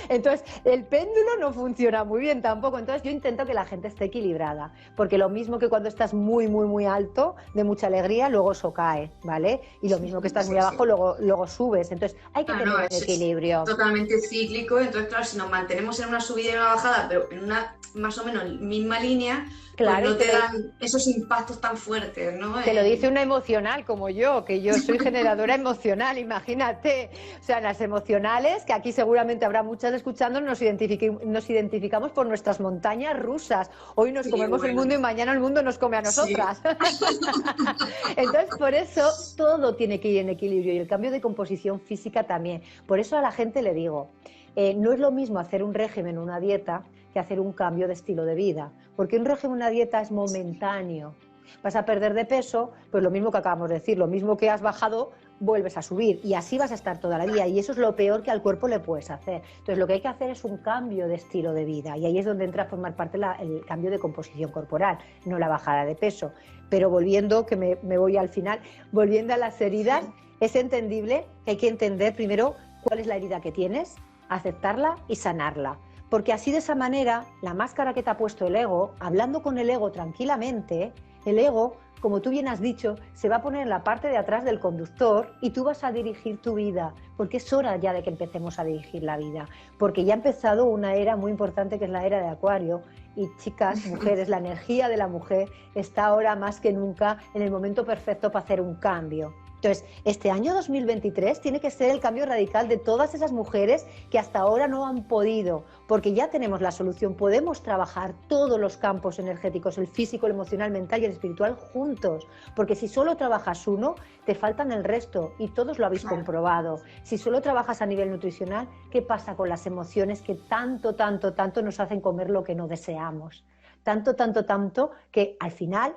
Entonces, el péndulo no funciona muy bien tampoco, entonces yo intento que la gente esté equilibrada, porque lo mismo que cuando estás muy alto, de mucha alegría, luego eso cae, ¿vale? Y lo mismo que estás muy abajo, luego subes, entonces hay que tener un equilibrio. Es totalmente cíclico, entonces claro, si nos mantenemos en una subida y una bajada, pero en una más o menos misma línea, línea, claro, pues no te dan esos impactos tan fuertes, ¿no? Te lo dice una emocional como yo, que yo soy generadora emocional, imagínate. O sea, las emocionales, que aquí seguramente habrá muchas escuchando, nos identificamos por nuestras montañas rusas. Hoy nos comemos el mundo y mañana el mundo nos come a nosotras. Sí. Entonces, por eso todo tiene que ir en equilibrio y el cambio de composición física también. Por eso a la gente le digo, no es lo mismo hacer un régimen o una dieta que hacer un cambio de estilo de vida, porque un régimen o una dieta es momentáneo. Vas a perder de peso, pues lo mismo que acabamos de decir, lo mismo que has bajado, vuelves a subir y así vas a estar toda la vida y eso es lo peor que al cuerpo le puedes hacer. Entonces lo que hay que hacer es un cambio de estilo de vida y ahí es donde entra a formar parte el cambio de composición corporal, no la bajada de peso. Pero volviendo, que me voy al final, volviendo a las heridas, es entendible que hay que entender primero cuál es la herida que tienes, aceptarla y sanarla. Porque así de esa manera, la máscara que te ha puesto el ego, hablando con el ego tranquilamente, el ego, como tú bien has dicho, se va a poner en la parte de atrás del conductor y tú vas a dirigir tu vida, porque es hora ya de que empecemos a dirigir la vida, porque ya ha empezado una era muy importante que es la era de Acuario y chicas, mujeres, la energía de la mujer está ahora más que nunca en el momento perfecto para hacer un cambio. Entonces, este año 2023 tiene que ser el cambio radical de todas esas mujeres que hasta ahora no han podido, porque ya tenemos la solución, podemos trabajar todos los campos energéticos, el físico, el emocional, el mental y el espiritual juntos, porque si solo trabajas uno, te faltan el resto y todos lo habéis comprobado. Si solo trabajas a nivel nutricional, ¿qué pasa con las emociones que tanto nos hacen comer lo que no deseamos? Tanto que al final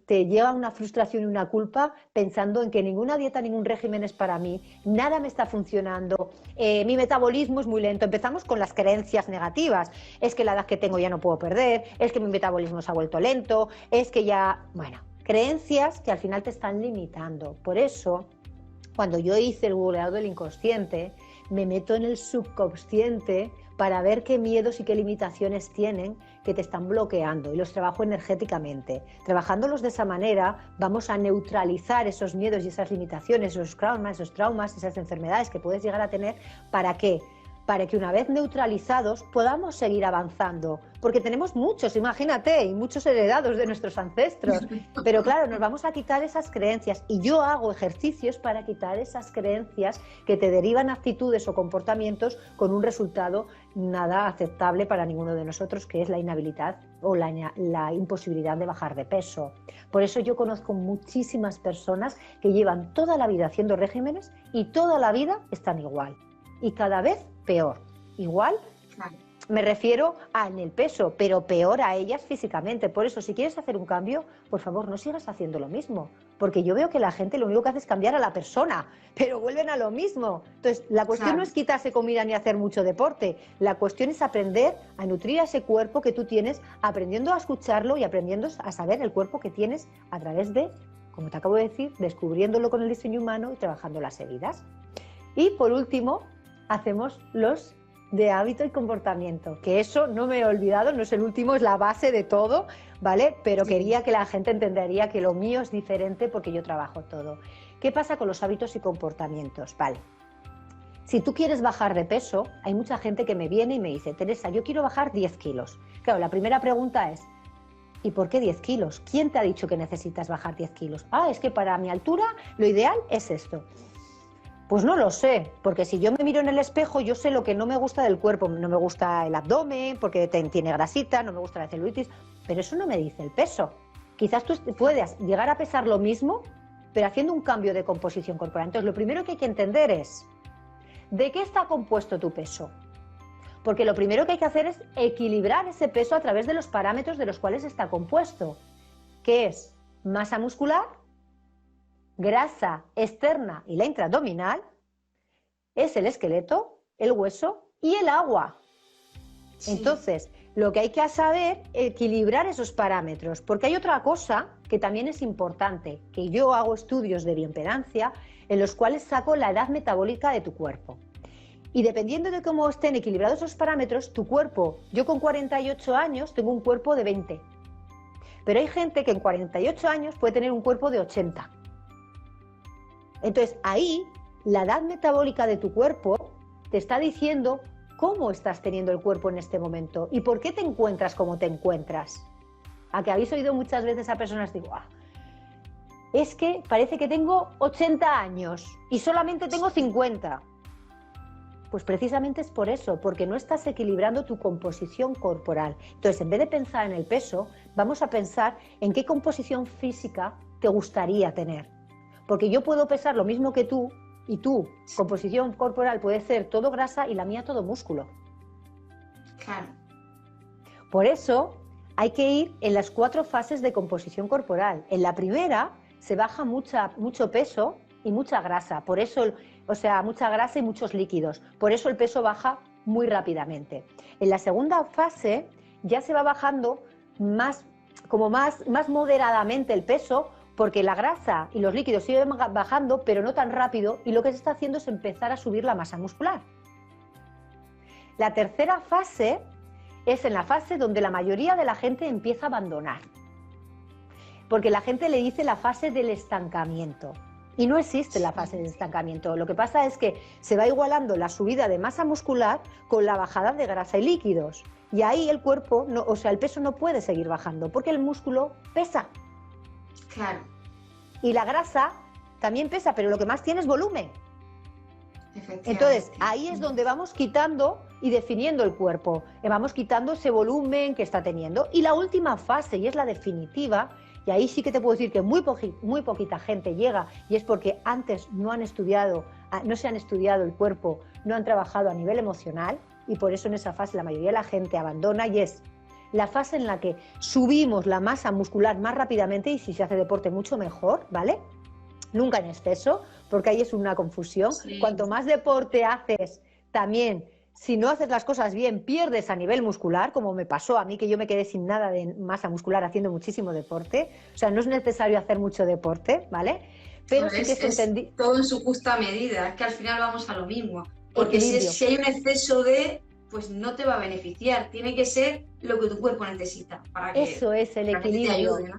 te lleva una frustración y una culpa pensando en que ninguna dieta, ningún régimen es para mí, nada me está funcionando, mi metabolismo es muy lento. Empezamos con las creencias negativas, es que la edad que tengo ya no puedo perder, es que mi metabolismo se ha vuelto lento, es que ya, bueno, creencias que al final te están limitando. Por eso, cuando yo hice el googleado del inconsciente, me meto en el subconsciente para ver qué miedos y qué limitaciones tienen que te están bloqueando y los trabajo energéticamente. Trabajándolos de esa manera vamos a neutralizar esos miedos y esas limitaciones, esos traumas, esas enfermedades que puedes llegar a tener. ¿Para qué? Para que una vez neutralizados podamos seguir avanzando, porque tenemos muchos, imagínate, y muchos heredados de nuestros ancestros, pero claro, nos vamos a quitar esas creencias y yo hago ejercicios para quitar esas creencias que te derivan actitudes o comportamientos con un resultado nada aceptable para ninguno de nosotros, que es la inhabilidad o la imposibilidad de bajar de peso. Por eso yo conozco muchísimas personas que llevan toda la vida haciendo regímenes y toda la vida están igual y cada vez peor. Igual, me refiero en el peso, pero peor a ellas físicamente. Por eso, si quieres hacer un cambio, por favor, no sigas haciendo lo mismo. Porque yo veo que la gente lo único que hace es cambiar a la persona, pero vuelven a lo mismo. Entonces, la cuestión no es quitarse comida ni hacer mucho deporte. La cuestión es aprender a nutrir a ese cuerpo que tú tienes, aprendiendo a escucharlo y aprendiendo a saber el cuerpo que tienes a través de, como te acabo de decir, descubriéndolo con el diseño humano y trabajando las heridas. Y, por último, hacemos los de hábito y comportamiento, que eso no me he olvidado, no es el último, es la base de todo, ¿vale? Pero quería que la gente entendería que lo mío es diferente porque yo trabajo todo. ¿Qué pasa con los hábitos y comportamientos? Vale. Si tú quieres bajar de peso, hay mucha gente que me viene y me dice, Teresa, yo quiero bajar 10 kilos. Claro, la primera pregunta es, ¿y por qué 10 kilos? ¿Quién te ha dicho que necesitas bajar 10 kilos? Ah, es que para mi altura lo ideal es esto. Pues no lo sé, porque si yo me miro en el espejo, yo sé lo que no me gusta del cuerpo. No me gusta el abdomen, porque tiene grasita, no me gusta la celulitis, pero eso no me dice el peso. Quizás tú puedas llegar a pesar lo mismo, pero haciendo un cambio de composición corporal. Entonces, lo primero que hay que entender es, ¿de qué está compuesto tu peso? Porque lo primero que hay que hacer es equilibrar ese peso a través de los parámetros de los cuales está compuesto, que es masa muscular, grasa externa y la intraabdominal, es el esqueleto, el hueso y el agua. Sí. Entonces, lo que hay que saber es equilibrar esos parámetros, porque hay otra cosa que también es importante, que yo hago estudios de bioimpedancia en los cuales saco la edad metabólica de tu cuerpo. Y dependiendo de cómo estén equilibrados esos parámetros, tu cuerpo, yo con 48 años tengo un cuerpo de 20, pero hay gente que en 48 años puede tener un cuerpo de 80. Entonces, ahí, la edad metabólica de tu cuerpo te está diciendo cómo estás teniendo el cuerpo en este momento y por qué te encuentras como te encuentras. A que habéis oído muchas veces a personas digo, es que parece que tengo 80 años y solamente tengo 50. Pues precisamente es por eso, porque no estás equilibrando tu composición corporal. Entonces, en vez de pensar en el peso, vamos a pensar en qué composición física te gustaría tener. Porque yo puedo pesar lo mismo que tú, y tu composición corporal puede ser todo grasa y la mía todo músculo. Claro. Por eso hay que ir en las 4 fases de composición corporal. En la primera se baja mucho peso y mucha grasa, por eso, mucha grasa y muchos líquidos, por eso el peso baja muy rápidamente. En la segunda fase ya se va bajando más moderadamente el peso, porque la grasa y los líquidos siguen bajando, pero no tan rápido, y lo que se está haciendo es empezar a subir la masa muscular. La tercera fase es en la fase donde la mayoría de la gente empieza a abandonar, porque la gente le dice la fase del estancamiento. Y no existe la fase de estancamiento. Lo que pasa es que se va igualando la subida de masa muscular con la bajada de grasa y líquidos. Y ahí el cuerpo, el peso no puede seguir bajando, porque el músculo pesa. Claro. Y la grasa también pesa, pero lo que más tiene es volumen. Entonces, ahí es donde vamos quitando y definiendo el cuerpo. Vamos quitando ese volumen que está teniendo. Y la última fase, y es la definitiva, y ahí sí que te puedo decir que muy poquita gente llega, y es porque antes no se han estudiado el cuerpo, no han trabajado a nivel emocional, y por eso en esa fase la mayoría de la gente abandona, y es la fase en la que subimos la masa muscular más rápidamente, y si se hace deporte mucho mejor, ¿vale? Nunca en exceso, porque ahí es una confusión. Sí. Cuanto más deporte haces, también, si no haces las cosas bien, pierdes a nivel muscular, como me pasó a mí, que yo me quedé sin nada de masa muscular haciendo muchísimo deporte. O sea, no es necesario hacer mucho deporte, ¿vale? Pero sí que es todo en su justa medida, es que al final vamos a lo mismo. Porque si hay un exceso pues no te va a beneficiar, tiene que ser lo que tu cuerpo necesita. Para que, eso es el equilibrio. Ayude, ¿no?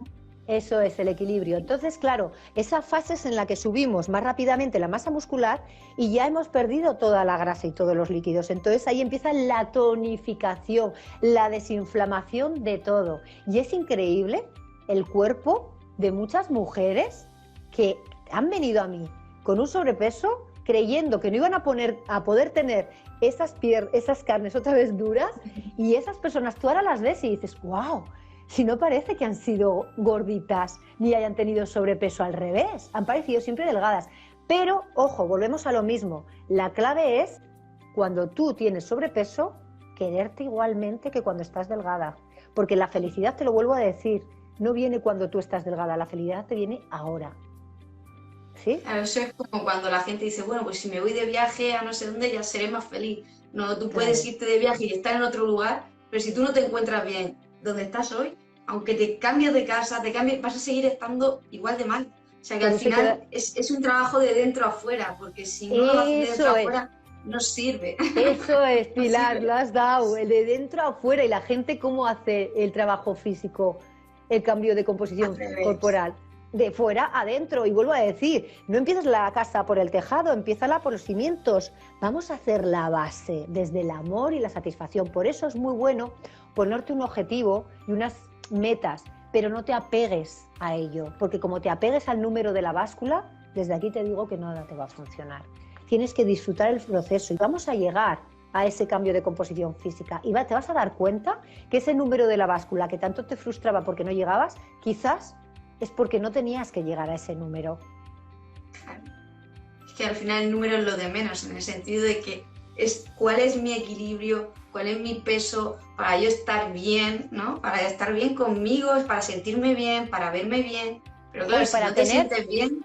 Eso es el equilibrio. Entonces, claro, esa fase es en la que subimos más rápidamente la masa muscular y ya hemos perdido toda la grasa y todos los líquidos. Entonces ahí empieza la tonificación, la desinflamación de todo. Y es increíble el cuerpo de muchas mujeres que han venido a mí con un sobrepeso creyendo que no iban a poder tener esas carnes otra vez duras, y esas personas tú ahora las ves y dices, ¡wow! Si no parece que han sido gorditas ni hayan tenido sobrepeso, al revés, han parecido siempre delgadas. Pero, ojo, volvemos a lo mismo. La clave es, cuando tú tienes sobrepeso, quererte igualmente que cuando estás delgada. Porque la felicidad, te lo vuelvo a decir, no viene cuando tú estás delgada, la felicidad te viene ahora. ¿Sí? Claro, eso es como cuando la gente dice, bueno, pues si me voy de viaje a no sé dónde ya seré más feliz. No, tú puedes irte de viaje y estar en otro lugar, pero si tú no te encuentras bien donde estás hoy, aunque te cambies de casa, vas a seguir estando igual de mal. O sea que al final es un trabajo de dentro a afuera, porque si no lo haces de dentro a afuera, no sirve. Eso es, Pilar, no lo has dado, el de dentro a afuera. Y la gente, ¿cómo hace el trabajo físico, el cambio de composición corporal? De fuera a adentro. Y vuelvo a decir, no empieces la casa por el tejado, empiézala por los cimientos. Vamos a hacer la base desde el amor y la satisfacción. Por eso es muy bueno ponerte un objetivo y unas metas, pero no te apegues a ello, porque como te apegues al número de la báscula, desde aquí te digo que nada te va a funcionar. Tienes que disfrutar el proceso y vamos a llegar a ese cambio de composición física y te vas a dar cuenta que ese número de la báscula que tanto te frustraba porque no llegabas, quizás es porque no tenías que llegar a ese número. Claro. Es que al final el número es lo de menos, en el sentido de que es cuál es mi equilibrio, cuál es mi peso para yo estar bien, ¿no? Para estar bien conmigo, para sentirme bien, para verme bien. Pero claro, si no te sientes bien...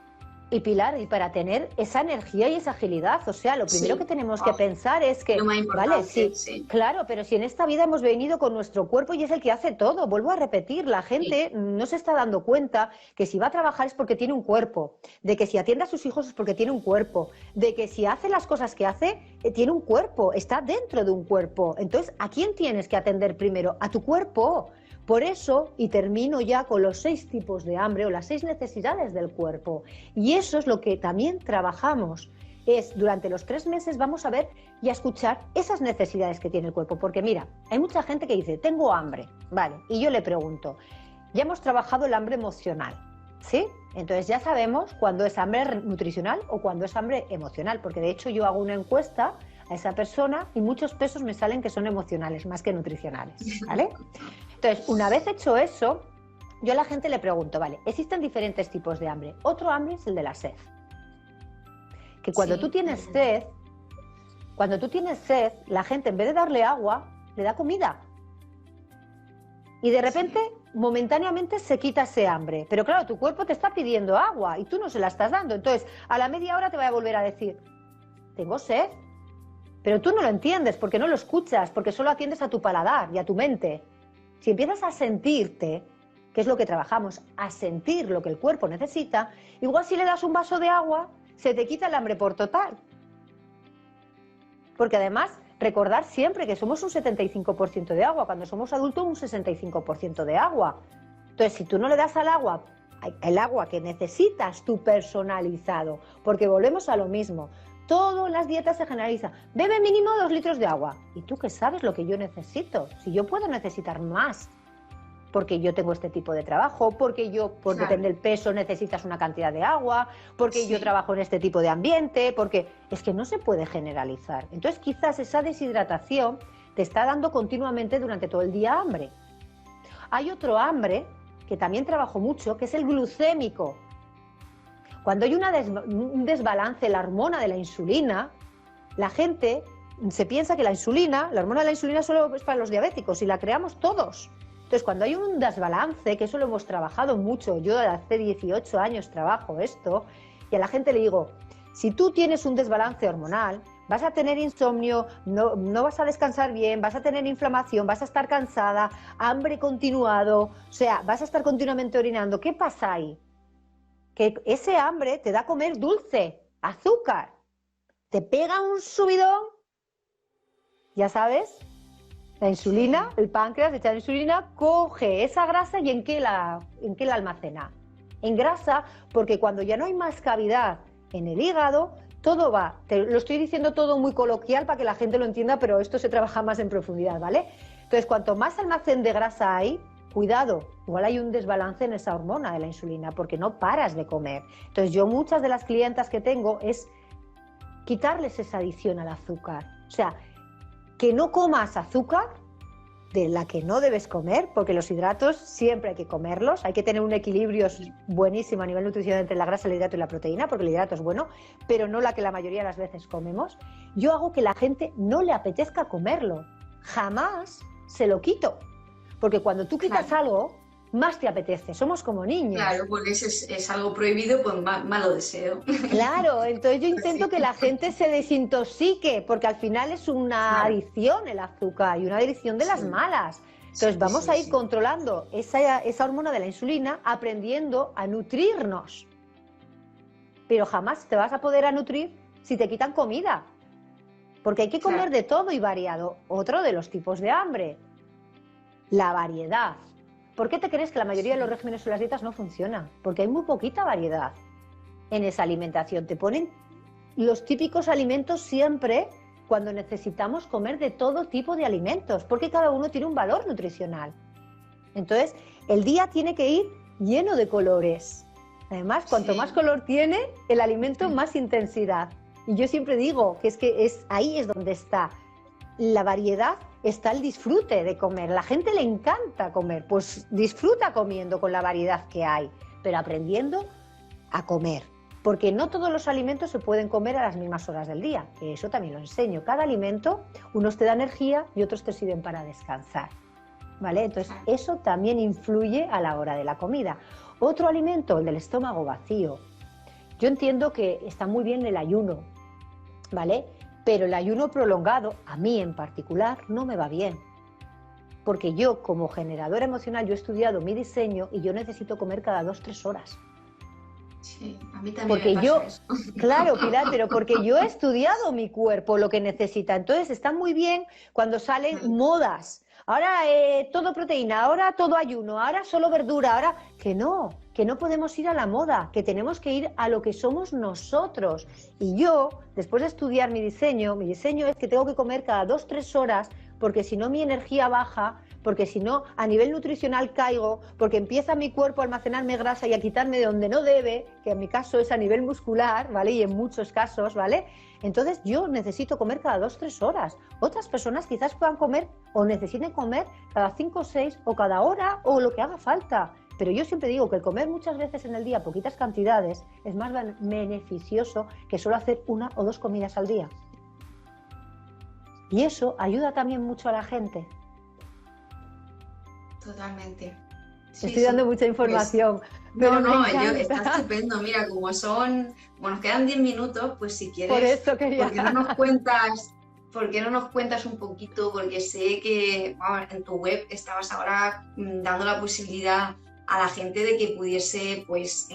Y Pilar, y para tener esa energía y esa agilidad, o sea, lo primero que tenemos que pensar es que, vale, sí, claro, pero si en esta vida hemos venido con nuestro cuerpo y es el que hace todo, vuelvo a repetir, la gente no se está dando cuenta que si va a trabajar es porque tiene un cuerpo, de que si atiende a sus hijos es porque tiene un cuerpo, de que si hace las cosas que hace, tiene un cuerpo, está dentro de un cuerpo. Entonces, ¿a quién tienes que atender primero? A tu cuerpo. Por eso, y termino ya con los 6 tipos de hambre o las 6 necesidades del cuerpo. Y eso es lo que también trabajamos. Durante los 3 meses vamos a ver y a escuchar esas necesidades que tiene el cuerpo. Porque mira, hay mucha gente que dice, tengo hambre, vale, y yo le pregunto, ya hemos trabajado el hambre emocional, ¿sí? Entonces ya sabemos cuándo es hambre nutricional o cuándo es hambre emocional, porque de hecho yo hago una encuesta a esa persona y muchos pesos me salen que son emocionales más que nutricionales, ¿vale? Entonces, una vez hecho eso, yo a la gente le pregunto, vale, existen diferentes tipos de hambre. Otro hambre es el de la sed. Que cuando tú tienes sed, la gente en vez de darle agua, le da comida. Y de repente, momentáneamente se quita ese hambre. Pero claro, tu cuerpo te está pidiendo agua y tú no se la estás dando. Entonces, a la media hora te va a volver a decir, tengo sed. Pero tú no lo entiendes porque no lo escuchas, porque solo atiendes a tu paladar y a tu mente. Si empiezas a sentirte, que es lo que trabajamos, a sentir lo que el cuerpo necesita, igual si le das un vaso de agua, se te quita el hambre por total. Porque además, recordar siempre que somos un 75% de agua, cuando somos adultos un 65% de agua. Entonces, si tú no le das al agua, el agua que necesitas tú personalizado, porque volvemos a lo mismo, todo en las dietas se generaliza, bebe mínimo 2 litros de agua. ¿Y tú qué sabes lo que yo necesito? Si yo puedo necesitar más, porque yo tengo este tipo de trabajo, porque depende del peso necesitas una cantidad de agua, porque yo trabajo en este tipo de ambiente, porque es que no se puede generalizar. Entonces quizás esa deshidratación te está dando continuamente durante todo el día hambre. Hay otro hambre que también trabajo mucho, que es el glucémico. Cuando hay un desbalance en la hormona de la insulina, la gente se piensa que la hormona de la insulina solo es para los diabéticos y la creamos todos. Entonces, cuando hay un desbalance, que eso lo hemos trabajado mucho, yo hace 18 años trabajo esto, y a la gente le digo, si tú tienes un desbalance hormonal, vas a tener insomnio, no vas a descansar bien, vas a tener inflamación, vas a estar cansada, hambre continuado, o sea, vas a estar continuamente orinando. ¿Qué pasa ahí? Que ese hambre te da a comer dulce, azúcar, te pega un subidón, ya sabes. La insulina, el páncreas echa la insulina, coge esa grasa y ¿en qué la almacena? En grasa, porque cuando ya no hay más cavidad en el hígado, todo va, te lo estoy diciendo todo muy coloquial para que la gente lo entienda, pero esto se trabaja más en profundidad, ¿vale? Entonces, cuanto más almacén de grasa hay, cuidado, igual hay un desbalance en esa hormona de la insulina, porque no paras de comer. Entonces, yo muchas de las clientas que tengo es quitarles esa adicción al azúcar, o sea, que no comas azúcar de la que no debes comer, porque los hidratos siempre hay que comerlos, hay que tener un equilibrio buenísimo a nivel nutricional entre la grasa, el hidrato y la proteína, porque el hidrato es bueno, pero no la que la mayoría de las veces comemos. Yo hago que la gente no le apetezca comerlo, jamás se lo quito, porque cuando tú quitas algo, más te apetece, somos como niños. Claro, porque es algo prohibido, pues malo deseo. Claro, entonces yo intento que la gente se desintoxique, porque al final es una adicción el azúcar y una adicción de las malas. Entonces vamos a ir controlando esa hormona de la insulina, aprendiendo a nutrirnos. Pero jamás te vas a poder a nutrir si te quitan comida, porque hay que comer de todo y variado. Otro de los tipos de hambre, la variedad. ¿Por qué te crees que la mayoría de los regímenes o las dietas no funcionan? Porque hay muy poquita variedad en esa alimentación. Te ponen los típicos alimentos siempre cuando necesitamos comer de todo tipo de alimentos, porque cada uno tiene un valor nutricional. Entonces, el día tiene que ir lleno de colores. Además, cuanto más color tiene, el alimento más intensidad. Y yo siempre digo que ahí es donde está la variedad, está el disfrute de comer. La gente le encanta comer, pues disfruta comiendo con la variedad que hay, pero aprendiendo a comer. Porque no todos los alimentos se pueden comer a las mismas horas del día, que eso también lo enseño. Cada alimento, unos te da energía y otros te sirven para descansar, ¿vale? Entonces, eso también influye a la hora de la comida. Otro alimento, el del estómago vacío. Yo entiendo que está muy bien el ayuno, ¿vale? Pero el ayuno prolongado, a mí en particular, no me va bien. Porque yo, como generadora emocional, yo he estudiado mi diseño y yo necesito comer cada 2-3 horas. Sí, a mí también porque me pasa eso. Claro, Pilar, pero porque yo he estudiado mi cuerpo, lo que necesita. Entonces está muy bien cuando salen modas. Ahora todo proteína, ahora todo ayuno, ahora solo verdura, ahora que no podemos ir a la moda, que tenemos que ir a lo que somos nosotros. Y yo, después de estudiar mi diseño es que tengo que comer cada 2-3 horas, porque si no mi energía baja, porque si no, a nivel nutricional caigo, porque empieza mi cuerpo a almacenarme grasa y a quitarme de donde no debe, que en mi caso es a nivel muscular, ¿vale? Y en muchos casos, ¿vale? Entonces yo necesito comer cada 2-3 horas. Otras personas quizás puedan comer o necesiten comer cada 5 o 6 o cada hora o lo que haga falta. Pero yo siempre digo que el comer muchas veces en el día, poquitas cantidades, es más beneficioso que solo hacer 1 o 2 comidas al día. Y eso ayuda también mucho a la gente. Totalmente. Sí, Estoy dando mucha información. Pues, está estupendo. Mira, como nos quedan 10 minutos, pues si quieres, por eso quería... ¿por qué no nos cuentas un poquito? Porque sé que en tu web estabas ahora dando la posibilidad a la gente de que pudiese pues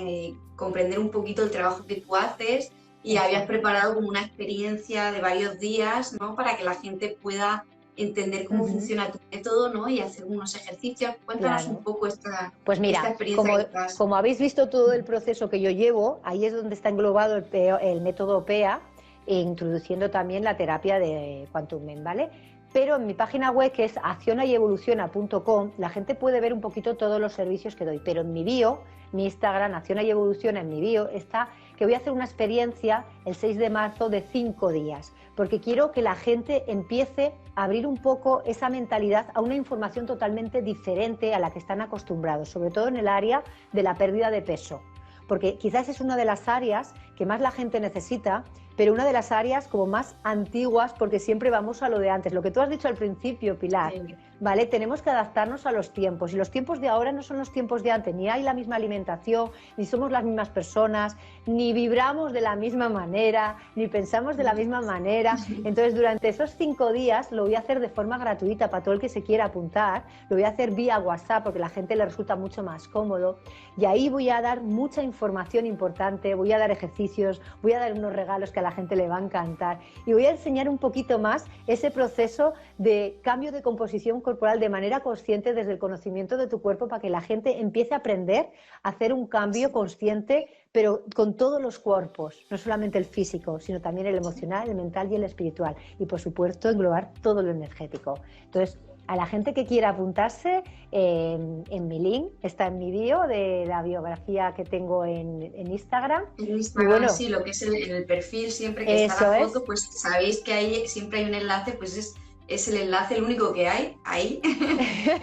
comprender un poquito el trabajo que tú haces y habías preparado como una experiencia de varios días, ¿no? Para que la gente pueda entender cómo funciona tu método, ¿no? Y hacer unos ejercicios. Cuéntanos un poco esta experiencia. Como habéis visto todo el proceso que yo llevo, ahí es donde está englobado el método PEA, introduciendo también la terapia de Quantum Men, ¿vale? Pero en mi página web, que es accionayevoluciona.com, la gente puede ver un poquito todos los servicios que doy. Pero en mi bio, mi Instagram, Acciona y Evoluciona, en mi bio está que voy a hacer una experiencia el 6 de marzo de 5 días, porque quiero que la gente empiece a abrir un poco esa mentalidad a una información totalmente diferente a la que están acostumbrados, sobre todo en el área de la pérdida de peso. Porque quizás es una de las áreas que más la gente necesita, pero una de las áreas como más antiguas, porque siempre vamos a lo de antes. Lo que tú has dicho al principio, Pilar, ¿vale? Tenemos que adaptarnos a los tiempos, y los tiempos de ahora no son los tiempos de antes, ni hay la misma alimentación, ni somos las mismas personas, ni vibramos de la misma manera, ni pensamos de la misma manera. Entonces, durante esos 5 días lo voy a hacer de forma gratuita para todo el que se quiera apuntar, lo voy a hacer vía WhatsApp porque a la gente le resulta mucho más cómodo, y ahí voy a dar mucha información importante, voy a dar ejercicios, voy a dar unos regalos que a la gente le va a encantar, y voy a enseñar un poquito más ese proceso de cambio de composición corporal de manera consciente desde el conocimiento de tu cuerpo, para que la gente empiece a aprender a hacer un cambio consciente, pero con todos los cuerpos, no solamente el físico, sino también el emocional, el mental y el espiritual, y por supuesto englobar todo lo energético. Entonces, a la gente que quiera apuntarse, en mi link, está en mi bio de la biografía que tengo en Instagram. En Instagram, bueno, sí, lo que es el perfil, siempre que está la foto, pues sabéis que ahí siempre hay un enlace, pues es el enlace, el único que hay, ahí,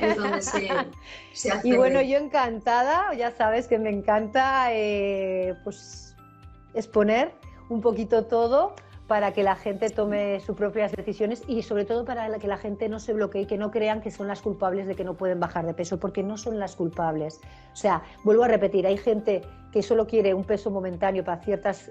es donde se hace. Y bueno, yo encantada, ya sabes que me encanta pues exponer un poquito todo, para que la gente tome sus propias decisiones, y sobre todo para que la gente no se bloquee, que no crean que son las culpables de que no pueden bajar de peso, porque no son las culpables. O sea, vuelvo a repetir, hay gente que solo quiere un peso momentáneo para ciertas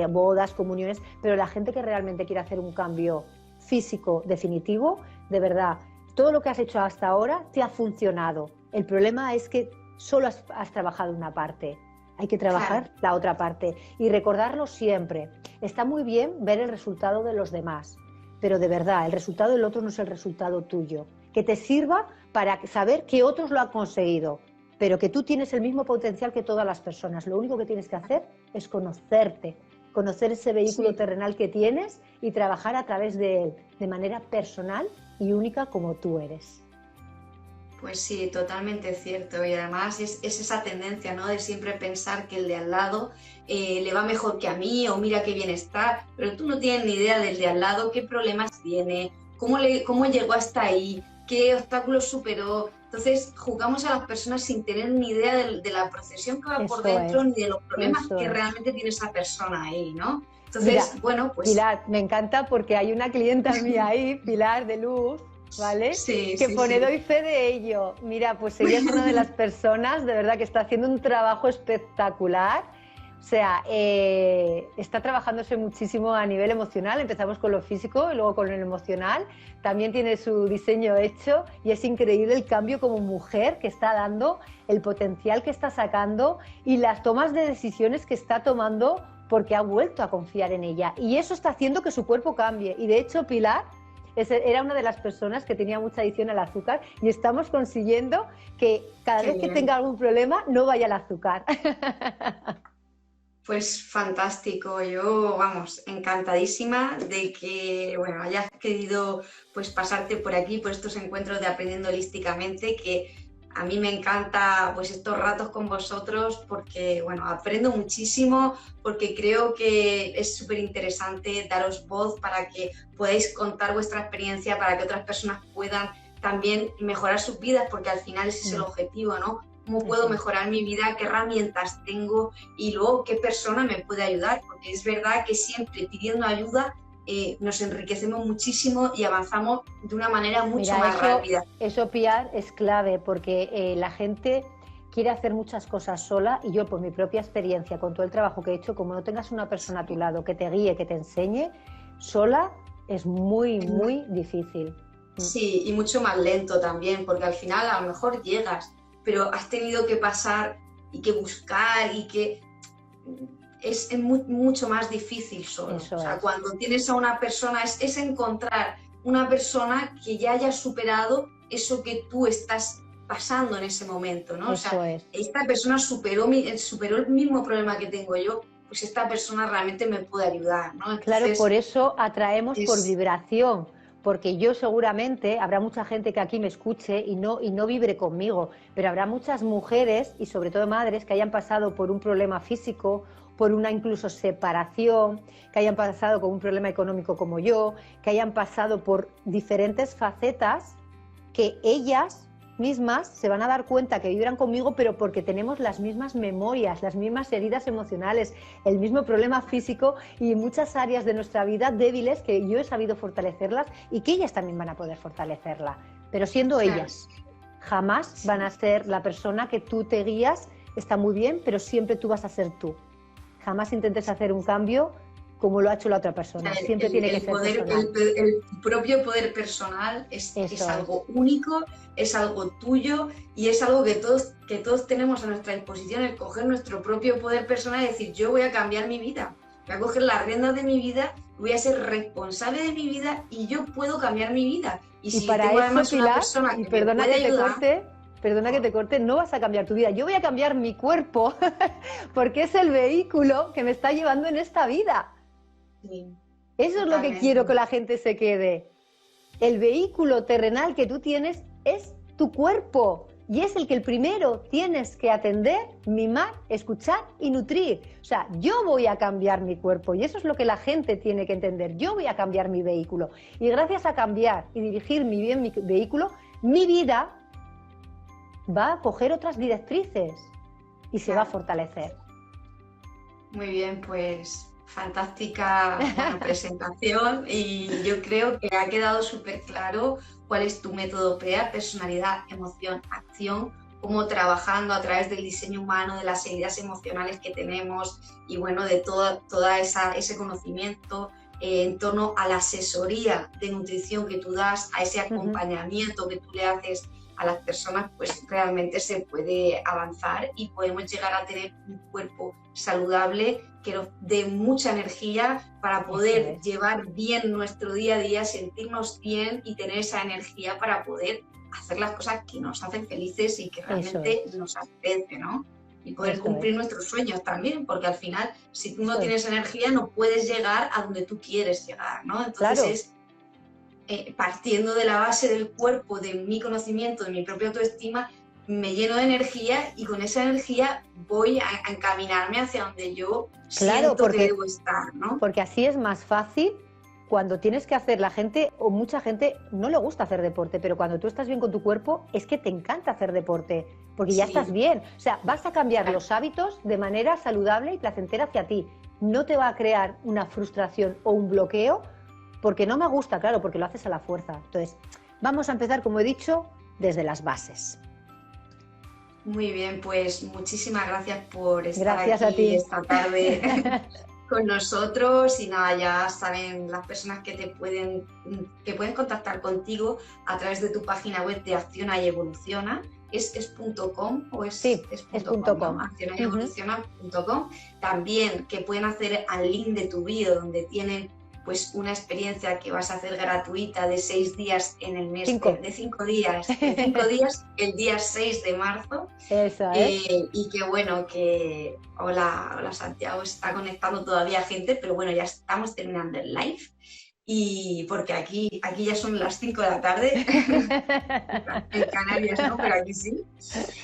bodas, comuniones, pero la gente que realmente quiere hacer un cambio físico definitivo, de verdad, todo lo que has hecho hasta ahora te ha funcionado. El problema es que solo has trabajado una parte. Hay que trabajar la otra parte y recordarlo siempre. Está muy bien ver el resultado de los demás, pero de verdad, el resultado del otro no es el resultado tuyo. Que te sirva para saber que otros lo han conseguido, pero que tú tienes el mismo potencial que todas las personas. Lo único que tienes que hacer es conocerte, conocer ese vehículo terrenal que tienes y trabajar a través de él, de manera personal y única como tú eres. Pues sí, totalmente cierto, y además es esa tendencia, ¿no?, de siempre pensar que el de al lado le va mejor que a mí, o mira qué bien está, pero tú no tienes ni idea del de al lado, qué problemas tiene, cómo llegó hasta ahí, qué obstáculos superó. Entonces juzgamos a las personas sin tener ni idea de la procesión que va por dentro, ni de los problemas que realmente tiene esa persona ahí, ¿no? Entonces, mira, bueno, pues... Pilar, me encanta porque hay una clienta mía ahí, Pilar de Luz, ¿vale? Sí, que pone doy fe de ello. Mira, pues ella es una de las personas, de verdad, que está haciendo un trabajo espectacular. O sea, está trabajándose muchísimo a nivel emocional. Empezamos con lo físico y luego con lo emocional. También tiene su diseño hecho y es increíble el cambio como mujer que está dando, el potencial que está sacando y las tomas de decisiones que está tomando, porque ha vuelto a confiar en ella. Y eso está haciendo que su cuerpo cambie. Y de hecho, Pilar era una de las personas que tenía mucha adicción al azúcar, y estamos consiguiendo que cada vez que tenga algún problema no vaya al azúcar. Pues fantástico, yo, vamos, encantadísima de que, bueno, hayas querido pues pasarte por aquí, por estos encuentros de Aprendiendo Holísticamente, que a mí me encanta pues estos ratos con vosotros porque, bueno, aprendo muchísimo, porque creo que es súper interesante daros voz para que podáis contar vuestra experiencia, para que otras personas puedan también mejorar sus vidas, porque al final ese es el objetivo, ¿no? ¿Cómo puedo mejorar mi vida? ¿Qué herramientas tengo? Y luego, ¿qué persona me puede ayudar? Porque es verdad que siempre pidiendo ayuda nos enriquecemos muchísimo y avanzamos de una manera mucho más rápida. Eso, Pilar, es clave porque la gente quiere hacer muchas cosas sola y yo, por mi propia experiencia, con todo el trabajo que he hecho, como no tengas una persona a tu lado que te guíe, que te enseñe, sola es muy, muy difícil. Sí, y mucho más lento también, porque al final a lo mejor llegas, pero has tenido que pasar y que buscar y que es mucho más difícil solo. Eso o sea, es. cuando tienes a una persona, es encontrar una persona que ya haya superado eso que tú estás pasando en ese momento, ¿no? Eso o sea, es. esta persona superó el mismo problema que tengo yo, pues esta persona realmente me puede ayudar, ¿no? Entonces, claro, por eso atraemos por vibración, porque yo seguramente, habrá mucha gente que aquí me escuche y no vibre conmigo, pero habrá muchas mujeres y sobre todo madres que hayan pasado por un problema físico, por una incluso separación, que hayan pasado con un problema económico como yo, que hayan pasado por diferentes facetas que ellas mismas se van a dar cuenta que vibran conmigo, pero porque tenemos las mismas memorias, las mismas heridas emocionales, el mismo problema físico y muchas áreas de nuestra vida débiles que yo he sabido fortalecerlas y que ellas también van a poder fortalecerla, pero siendo ellas. Jamás van a ser la persona que tú te guías, está muy bien, pero siempre tú vas a ser tú. Jamás intentes hacer un cambio como lo ha hecho la otra persona. Siempre tiene que ser personal. El propio poder personal es algo único, es algo tuyo y es algo que todos tenemos a nuestra disposición, el coger nuestro propio poder personal y decir, yo voy a cambiar mi vida, voy a coger las riendas de mi vida, voy a ser responsable de mi vida y yo puedo cambiar mi vida. Y si para tengo eso, además Pilar, una persona que perdona que te corte, no vas a cambiar tu vida. Yo voy a cambiar mi cuerpo porque es el vehículo que me está llevando en esta vida. Sí, eso es lo que quiero que la gente se quede. El vehículo terrenal que tú tienes es tu cuerpo y es el que el primero tienes que atender, mimar, escuchar y nutrir. O sea, yo voy a cambiar mi cuerpo y eso es lo que la gente tiene que entender. Yo voy a cambiar mi vehículo y gracias a cambiar y dirigir bien mi vehículo, mi vida va a coger otras directrices y se va a fortalecer. Muy bien, pues fantástica presentación y yo creo que ha quedado súper claro cuál es tu método PEA, personalidad, emoción, acción, cómo trabajando a través del diseño humano, de las heridas emocionales que tenemos y bueno, de toda ese conocimiento en torno a la asesoría de nutrición que tú das, a ese acompañamiento que tú le haces a las personas, pues realmente se puede avanzar y podemos llegar a tener un cuerpo saludable que nos dé mucha energía para poder llevar bien nuestro día a día, sentirnos bien y tener esa energía para poder hacer las cosas que nos hacen felices y que realmente nos apetece, ¿no? Y poder cumplir nuestros sueños también, porque al final, si tú no tienes energía, no puedes llegar a donde tú quieres llegar, ¿no? Entonces partiendo de la base del cuerpo, de mi conocimiento, de mi propia autoestima, me lleno de energía y con esa energía voy a encaminarme hacia donde yo siento que debo estar, ¿no? Porque así es más fácil cuando tienes que hacer, la gente o mucha gente no le gusta hacer deporte, pero cuando tú estás bien con tu cuerpo es que te encanta hacer deporte, porque ya estás bien. O sea, vas a cambiar los hábitos de manera saludable y placentera hacia ti. No te va a crear una frustración o un bloqueo porque no me gusta, claro, porque lo haces a la fuerza. Entonces, vamos a empezar, como he dicho, desde las bases. Muy bien, pues muchísimas gracias por estar aquí esta tarde con nosotros y nada, ya saben las personas que pueden contactar contigo a través de tu página web de Acciona y Evoluciona. ¿Es .com o es? Sí, es .com. ¿no? accionayevoluciona.com. También que pueden hacer al link de tu vídeo donde tienen pues una experiencia que vas a hacer gratuita de 6 días en el mes, de 5 días, el día 6 de marzo. Eso es. Y que bueno, que hola Santiago, está conectando todavía gente, pero bueno, ya estamos terminando el live. Y porque aquí ya son las 5 de la tarde, en Canarias no, pero aquí sí.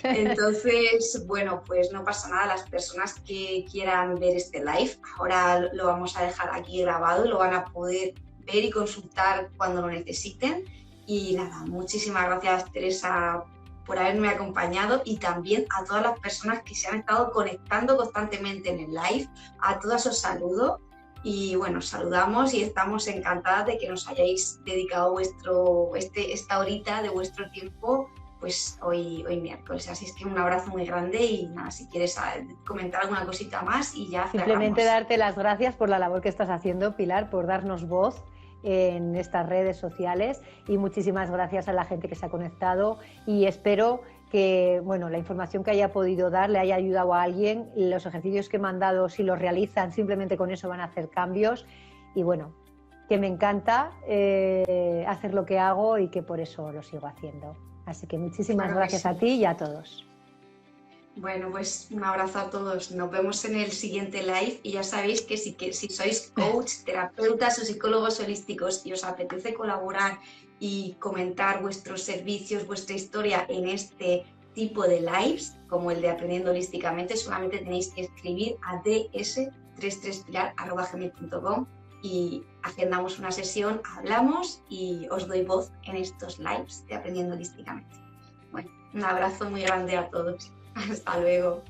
Entonces, bueno, pues no pasa nada, las personas que quieran ver este live, ahora lo vamos a dejar aquí grabado, lo van a poder ver y consultar cuando lo necesiten. Y nada, muchísimas gracias Teresa por haberme acompañado y también a todas las personas que se han estado conectando constantemente en el live, a todas os saludo. Y bueno, saludamos y estamos encantadas de que nos hayáis dedicado esta horita de vuestro tiempo, pues hoy miércoles. Así es que un abrazo muy grande y nada, si quieres comentar alguna cosita más y ya simplemente cerramos. darte las gracias por la labor que estás haciendo, Pilar, por darnos voz en estas redes sociales, y muchísimas gracias a la gente que se ha conectado, y espero que la información que haya podido dar le haya ayudado a alguien. Los ejercicios que me han dado, si los realizan, simplemente con eso van a hacer cambios, y que me encanta hacer lo que hago y que por eso lo sigo haciendo. Así que muchísimas gracias a ti y a todos. Bueno, pues un abrazo a todos. Nos vemos en el siguiente live y ya sabéis que si sois coach, terapeutas o psicólogos holísticos y os apetece colaborar y comentar vuestros servicios, vuestra historia en este tipo de lives, como el de Aprendiendo Holísticamente, solamente tenéis que escribir a ds33pilar@gmail.com y agendamos una sesión, hablamos y os doy voz en estos lives de Aprendiendo Holísticamente. Bueno, un abrazo muy grande a todos. Hasta luego.